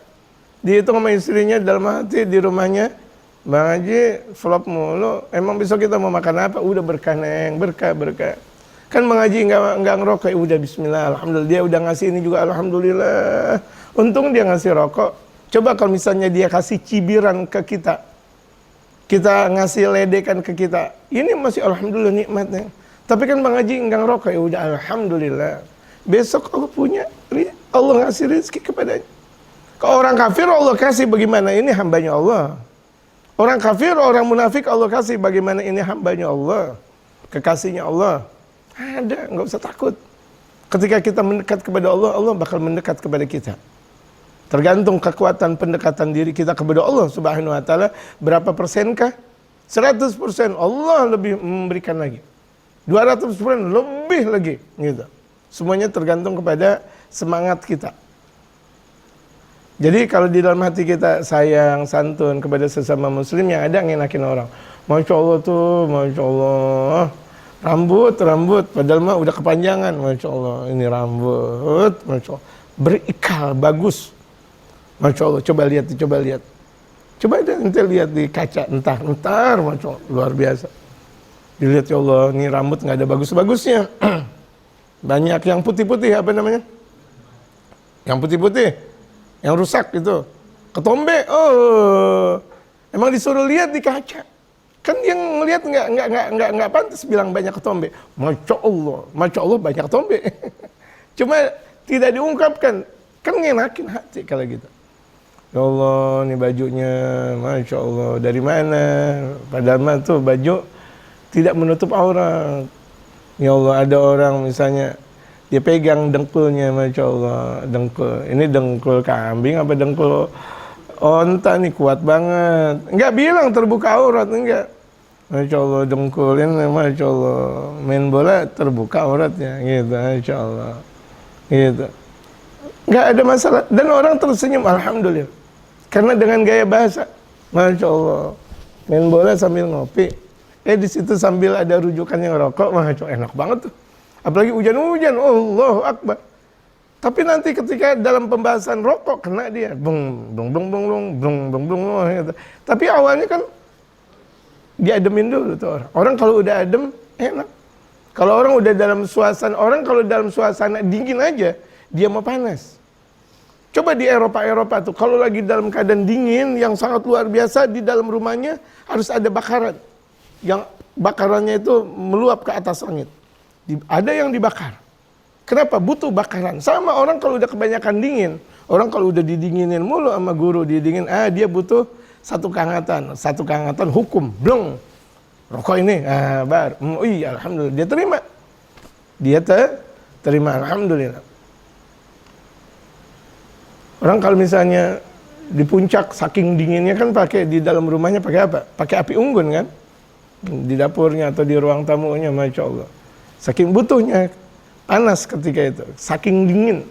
Dihitung sama istrinya dalam hati di rumahnya, Bang Haji slop mulu, emang besok kita mau makan apa? Udah berkah neng, berkah. Kan Bang Haji enggak ngerokok, udah bismillah, alhamdulillah, dia udah ngasih ini juga, alhamdulillah. Untung dia ngasih rokok. Coba kalau misalnya dia kasih cibiran ke kita ngasih ledekan ke kita, ini masih alhamdulillah nikmatnya. Tapi kan Bang Haji enggak ngerokok, ya udah alhamdulillah. Besok Allah ngasih rezeki kepadanya. Kalau orang kafir Allah kasih, bagaimana ini hambanya Allah. Orang kafir, orang munafik Allah kasih, bagaimana ini hambanya Allah, kekasihnya Allah. Ada, enggak usah takut. Ketika kita mendekat kepada Allah, Allah bakal mendekat kepada kita. Tergantung kekuatan pendekatan diri kita kepada Allah Subhanahu wa taala, berapa persenkah? 100% Allah lebih memberikan lagi. 200% lebih lagi, gitu. Semuanya tergantung kepada semangat kita. Jadi kalau di dalam hati kita sayang, santun kepada sesama muslim, yang ada ngenakin orang. Masya Allah tuh, Masya Allah. Rambut, padahal mah udah kepanjangan. Masya Allah, ini rambut, Masya Allah. Berikal, bagus. Masya Allah, coba lihat. Coba deh ente lihat di kaca, entar macam luar biasa. Dilihat, ya Allah, ini rambut nggak ada bagus-bagusnya. Banyak yang putih-putih, apa namanya? Yang putih-putih, yang rusak itu. Ketombe, oh, emang disuruh lihat di kaca. Kan yang ngelihat nggak pantas bilang banyak ketombe. Masya Allah banyak ketombe. Cuma tidak diungkapkan, kan ngenakin hati kalau gitu. Ya Allah, ini bajunya, Masya Allah, dari mana? Padahal mah tuh baju tidak menutup aurat. Ya Allah, ada orang misalnya, dia pegang dengkulnya, Masya Allah, dengkul. Ini dengkul kambing apa dengkul onta nih, kuat banget. Enggak bilang terbuka aurat, enggak. Masya Allah, dengkulin, Masya Allah, main bola terbuka auratnya, gitu, Masya Allah. Gitu. Enggak ada masalah. Dan orang tersenyum, alhamdulillah. Karena dengan gaya bahasa, Masya Allah, main bola sambil ngopi. Di situ sambil ada rujukan yang rokok, Masya Allah, enak banget tuh. Apalagi hujan-hujan, Allahu Akbar. Tapi nanti ketika dalam pembahasan rokok, kena dia. Bung, gitu. Tapi awalnya kan, diademin dulu tuh orang. Orang kalau udah adem, enak. Kalau orang udah dalam suasana dingin aja, dia mau panas. Coba di Eropa tuh, kalau lagi dalam keadaan dingin yang sangat luar biasa, di dalam rumahnya harus ada bakaran. Yang bakarannya itu meluap ke atas langit. Ada yang dibakar. Kenapa? Butuh bakaran. Sama orang kalau udah kebanyakan dingin. Orang kalau udah didinginin mulu sama guru, dia butuh satu kehangatan hukum. Blong. Rokok ini, iya, alhamdulillah. Dia terima. Terima, alhamdulillah. Orang kalau misalnya di puncak saking dinginnya kan pakai di dalam rumahnya pakai apa? Pakai api unggun kan? Di dapurnya atau di ruang tamunya, Masya Allah. Saking butuhnya panas ketika itu, saking dingin.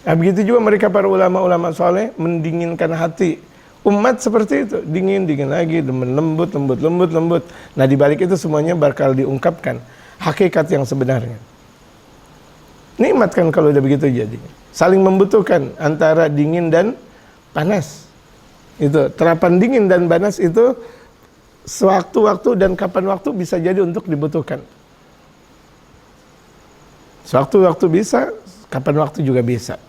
Nah, begitu juga mereka para ulama-ulama soleh mendinginkan hati umat seperti itu, dingin lagi, lembut. Nah, di balik itu semuanya bakal diungkapkan hakikat yang sebenarnya. Nikmat kan kalau udah begitu jadi. Saling membutuhkan antara dingin dan panas. Itu terapan dingin dan panas itu sewaktu-waktu dan kapan waktu bisa jadi untuk dibutuhkan. Sewaktu-waktu bisa, kapan waktu juga bisa.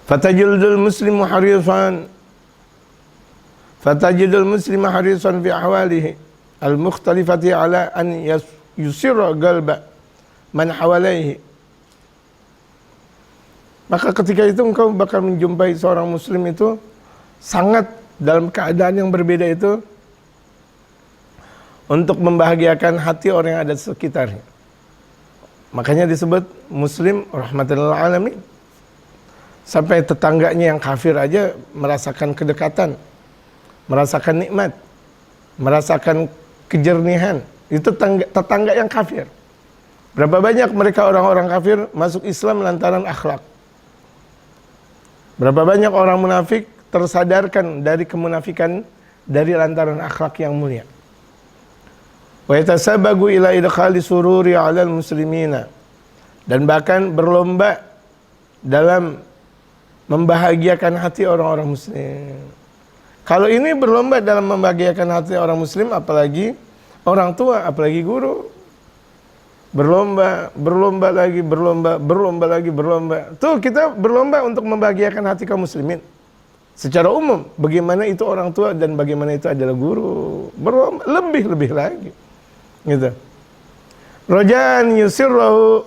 Fatajidul muslimu harisan fi ahwalihi al-mukhtalifati ala an yusirra qalba man hawalaihi. Maka ketika itu engkau bakal menjumpai seorang muslim itu sangat dalam keadaan yang berbeda itu untuk membahagiakan hati orang yang ada di sekitarnya. Makanya disebut muslim rahmatan lil alamin. Sampai tetangganya yang kafir aja merasakan kedekatan, merasakan nikmat, merasakan kejernihan. Itu tetangga yang kafir. Berapa banyak mereka orang-orang kafir masuk Islam lantaran akhlak. Berapa banyak orang munafik tersadarkan dari kemunafikan dari lantaran akhlak yang mulia. Wa yatasabagu ila idkhali sururi 'alal muslimina. Dan bahkan berlomba dalam membahagiakan hati orang-orang muslim. Kalau ini berlomba dalam membahagiakan hati orang muslim, apalagi orang tua, apalagi guru. Berlomba lagi. Tuh kita berlomba untuk membahagiakan hati kaum muslimin. Secara umum, bagaimana itu orang tua dan bagaimana itu adalah guru. Berlomba, lebih lagi. Gitu. Rajaan yusirrahu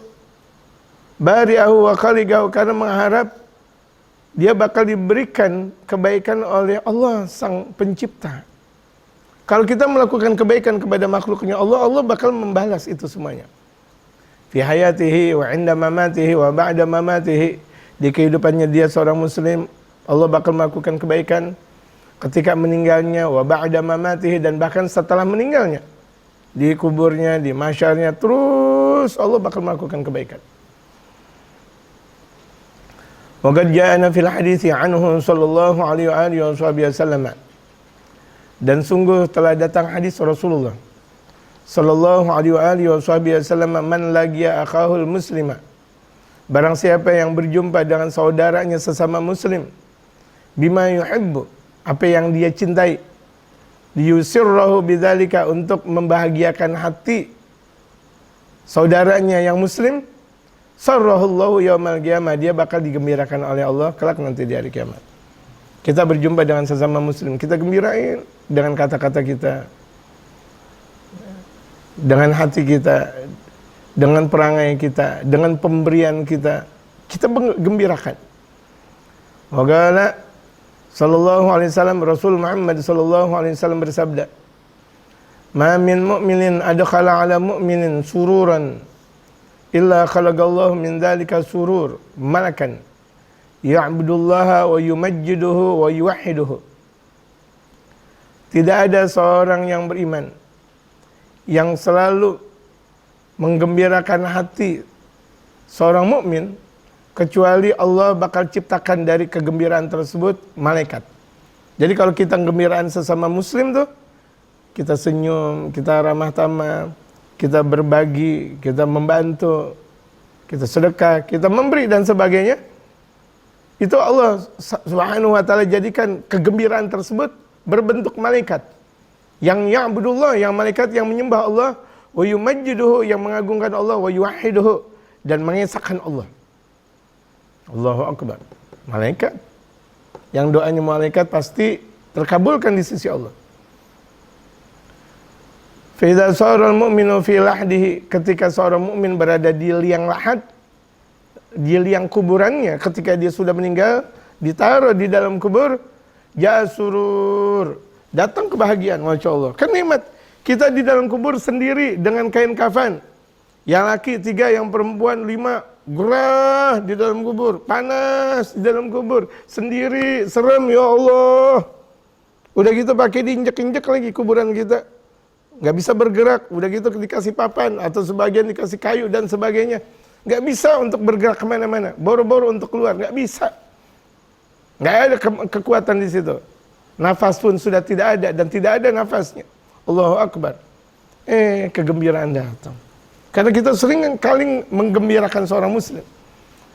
bari'ahu wa khaliqahu, karena mengharap dia bakal diberikan kebaikan oleh Allah sang pencipta. Kalau kita melakukan kebaikan kepada makhluknya Allah, Allah bakal membalas itu semuanya. Fi hayatihi wa inda mamatihi wa ba'da mamatihi. Di kehidupannya dia seorang muslim, Allah bakal melakukan kebaikan. Ketika meninggalnya, wa ba'da mamatihi, dan bahkan setelah meninggalnya. Di kuburnya, di masyarnya, terus Allah bakal melakukan kebaikan. Wa qad ja'ana fil hadithi anhu sallallahu alaihi wasallam. Dan sungguh telah datang hadis Rasulullah sallallahu alaihi wasallam, man laqiya akhahul muslima, barang siapa yang berjumpa dengan saudaranya sesama muslim, bima yuhibbu, apa yang dia cintai. Liyusirrahu bidzalika, untuk membahagiakan hati saudaranya yang muslim. Sarrahullahu yaumal qiyamah, dia bakal digembirakan oleh Allah kelak nanti di hari kiamat. Kita berjumpa dengan sesama muslim, kita gembirain dengan kata-kata kita, dengan hati kita, dengan perangai kita, dengan pemberian kita, kita gembirakan. Waqala sallallahu alaihi wasallam, Rasul Muhammad sallallahu alaihi wasallam bersabda, "Ma min mu'minin adkhala 'ala mu'minin sururan illa khalaqallahu min dzalika surur malakan ya'budullaha wa yumajjiduhu wa yuwahhiduhu." Tidak ada seorang yang beriman yang selalu menggembirakan hati seorang mukmin, kecuali Allah bakal ciptakan dari kegembiraan tersebut malaikat. Jadi kalau kita gembiraan sesama muslim tuh, kita senyum, kita ramah tamah, kita berbagi, kita membantu, kita sedekah, kita memberi dan sebagainya. Itu Allah Subhanahu wa taala jadikan kegembiraan tersebut berbentuk malaikat. Yang ya'budullah, yang malaikat yang menyembah Allah, wa yumajjiduhu, yang mengagungkan Allah, wa yuwahhiduhu, dan mengesahkan Allah. Allahu akbar. Malaikat yang doanya malaikat pasti terkabulkan di sisi Allah. Fa idza sara al-mu'minu fi lahdihi, ketika seorang mukmin berada di liang lahat, di liang kuburannya, ketika dia sudah meninggal, ditaruh di dalam kubur, ja surur, datang kebahagiaan, masya Allah. Kan nikmat. Kita di dalam kubur sendiri dengan kain kafan. Yang laki 3, yang perempuan 5, gerah di dalam kubur, panas di dalam kubur, sendiri, serem, ya Allah. Udah gitu pakai diinjek-injek lagi kuburan kita, nggak bisa bergerak. Udah gitu dikasih papan atau sebagian dikasih kayu dan sebagainya, nggak bisa untuk bergerak kemana-mana, boro-boro untuk keluar, nggak bisa, nggak ada kekuatan di situ. Nafas pun sudah tidak ada dan tidak ada nafasnya. Allahu akbar. Kegembiraan datang. Karena kita sering kali menggembirakan seorang muslim.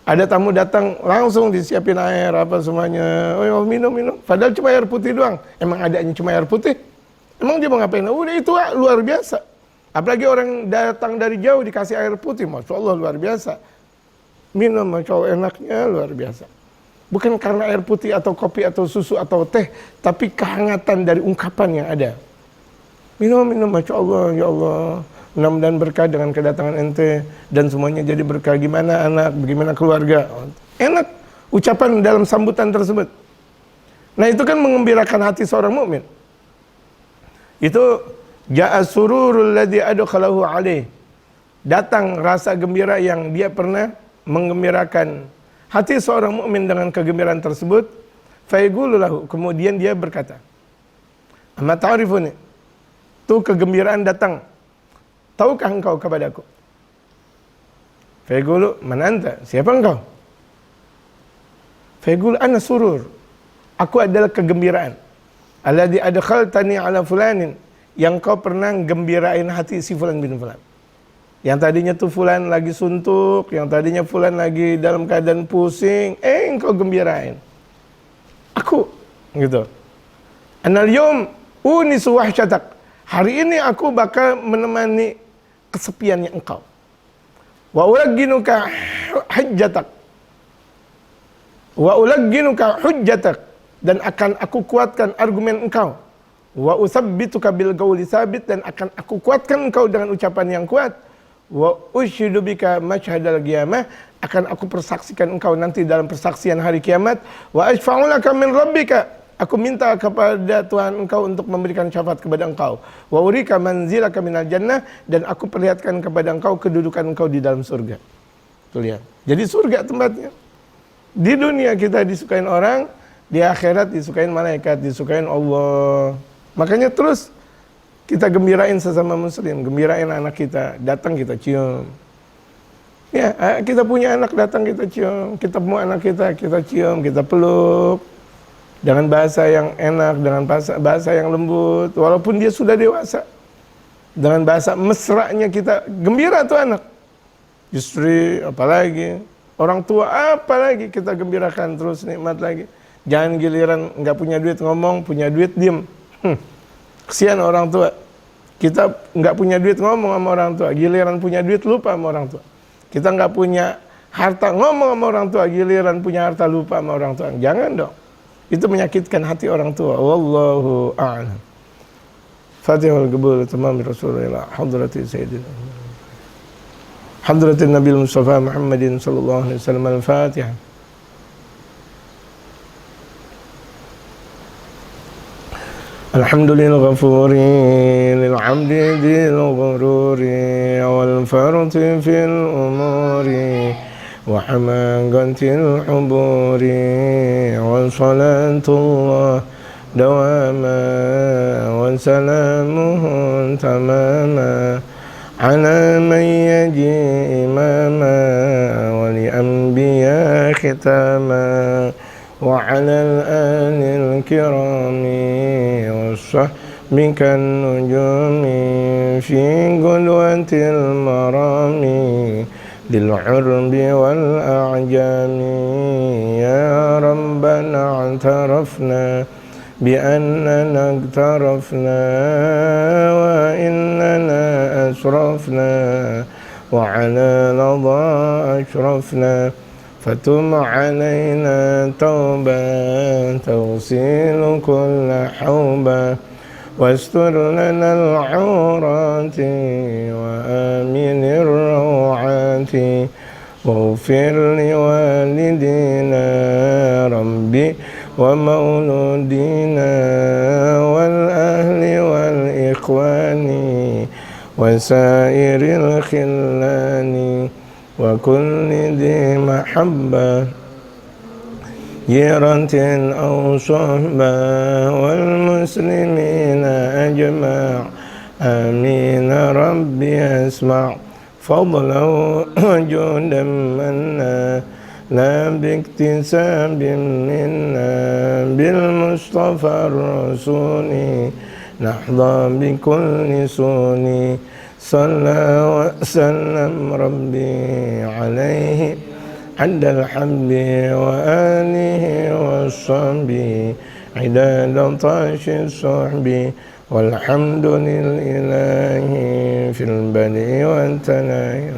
Ada tamu datang, langsung disiapin air apa semuanya. Oh, minum. Padahal cuma air putih doang. Emang adanya cuma air putih? Emang dia mau ngapain? Udah itu luar biasa. Apalagi orang datang dari jauh dikasih air putih, masya Allah luar biasa. Minum, masya Allah enaknya luar biasa. Bukan karena air putih atau kopi atau susu atau teh, tapi kehangatan dari ungkapan yang ada. Minum, masya Allah, ya Allah. Mudah-mudahan berkah dengan kedatangan ente dan semuanya jadi berkah. Gimana anak, bagaimana keluarga. Enak ucapan dalam sambutan tersebut. Nah itu kan mengembirakan hati seorang mukmin. Itu ja'a sururul ladzi adkhalahu alaih. Datang rasa gembira yang dia pernah menggembirakan hati seorang mukmin dengan kegembiraan tersebut. Fa yaqulu lahu, kemudian dia berkata, "Amma ta'rifuni?" Tuh kegembiraan datang. Tahukah engkau kepadaku? Fa yaqulu, "Man anta?" Siapa engkau? Fa yaqulu, "Ana surur." Aku adalah kegembiraan. Alladzi adkhaltani ala fulanin, yang kau pernah gembirain hati si fulan bin fulan. Yang tadinya tuh fulan lagi suntuk, yang tadinya fulan lagi dalam keadaan pusing, engkau gembirain. Aku, gitu. Anal yawm unisu wahsyatak. Hari ini aku bakal menemani kesepiannya engkau. Wa ulagginuka hujjatak. Wa ulagginuka hujjatak, dan akan aku kuatkan argumen engkau. Wa usabbituka bil qawli sabit, dan akan aku kuatkan engkau dengan ucapan yang kuat. Wa ushidu bika masyhadal qiyamah, akan aku persaksikan engkau nanti dalam persaksian hari kiamat. Wa ashfa'u laka min rabbika, aku minta kepada Tuhan engkau untuk memberikan syafaat kepada engkau. Wa urika manzilaka minal jannah, dan aku perlihatkan kepada engkau kedudukan engkau di dalam surga. Tuh lihat. Jadi surga tempatnya. Di dunia kita disukain orang, di akhirat disukain malaikat, disukain Allah. Makanya terus kita gembirain sesama muslim, gembirain anak kita, datang kita cium. Ya, kita punya anak datang kita cium, kita mau anak kita cium, kita peluk. Dengan bahasa yang enak, dengan bahasa yang lembut, walaupun dia sudah dewasa. Dengan bahasa mesranya kita gembira tuh anak. Istri, apalagi orang tua, apalagi kita gembirakan terus, nikmat lagi. Jangan giliran nggak punya duit ngomong, punya duit diem. Kesian orang tua. Kita nggak punya duit ngomong sama orang tua, giliran punya duit lupa sama orang tua. Kita nggak punya harta ngomong sama orang tua, giliran punya harta lupa sama orang tua. Jangan dong. Itu menyakitkan hati orang tua. Wallahu a'lam. Fatihul Qabul tamam Rasulullah hadrati sayyidina hadratin Nabi Mustafa Muhammadin sallallahu alaihi wasallam. Al-Fatihah. Alhamdulillah ghafuri lil 'abdi dzil ghururi wal farti fil umuri wa hamagatil uburi wa salatullah dawama wa salamuhu tamama ala man yaji imama wa li anbiya khitama وعلى الآل الكرام والصحب كالنجوم في قدوة المرام للعرب والأعجام يا ربنا اعترفنا بأننا اقترفنا وإننا أسرفنا وعلى لظى أشرفنا فتم علينا توبة تغسل كل حوبة واستر لنا العورات وآمن الروعات واغفر لوالدينا ربي ومولودينا والأهل والإخوان وسائر الخلان وكل ذي محبة جيرة أو صحبة والمسلمين أجمع آمين ربي اسمع فضلا وجودا منا لا باكتساب منا بالمصطفى الرسول نحظى بكل سوني صلى وسلم ربي عليه عد الحب وآله والصحب عداد طاش الصحب والحمد لله في البدء والتناهي.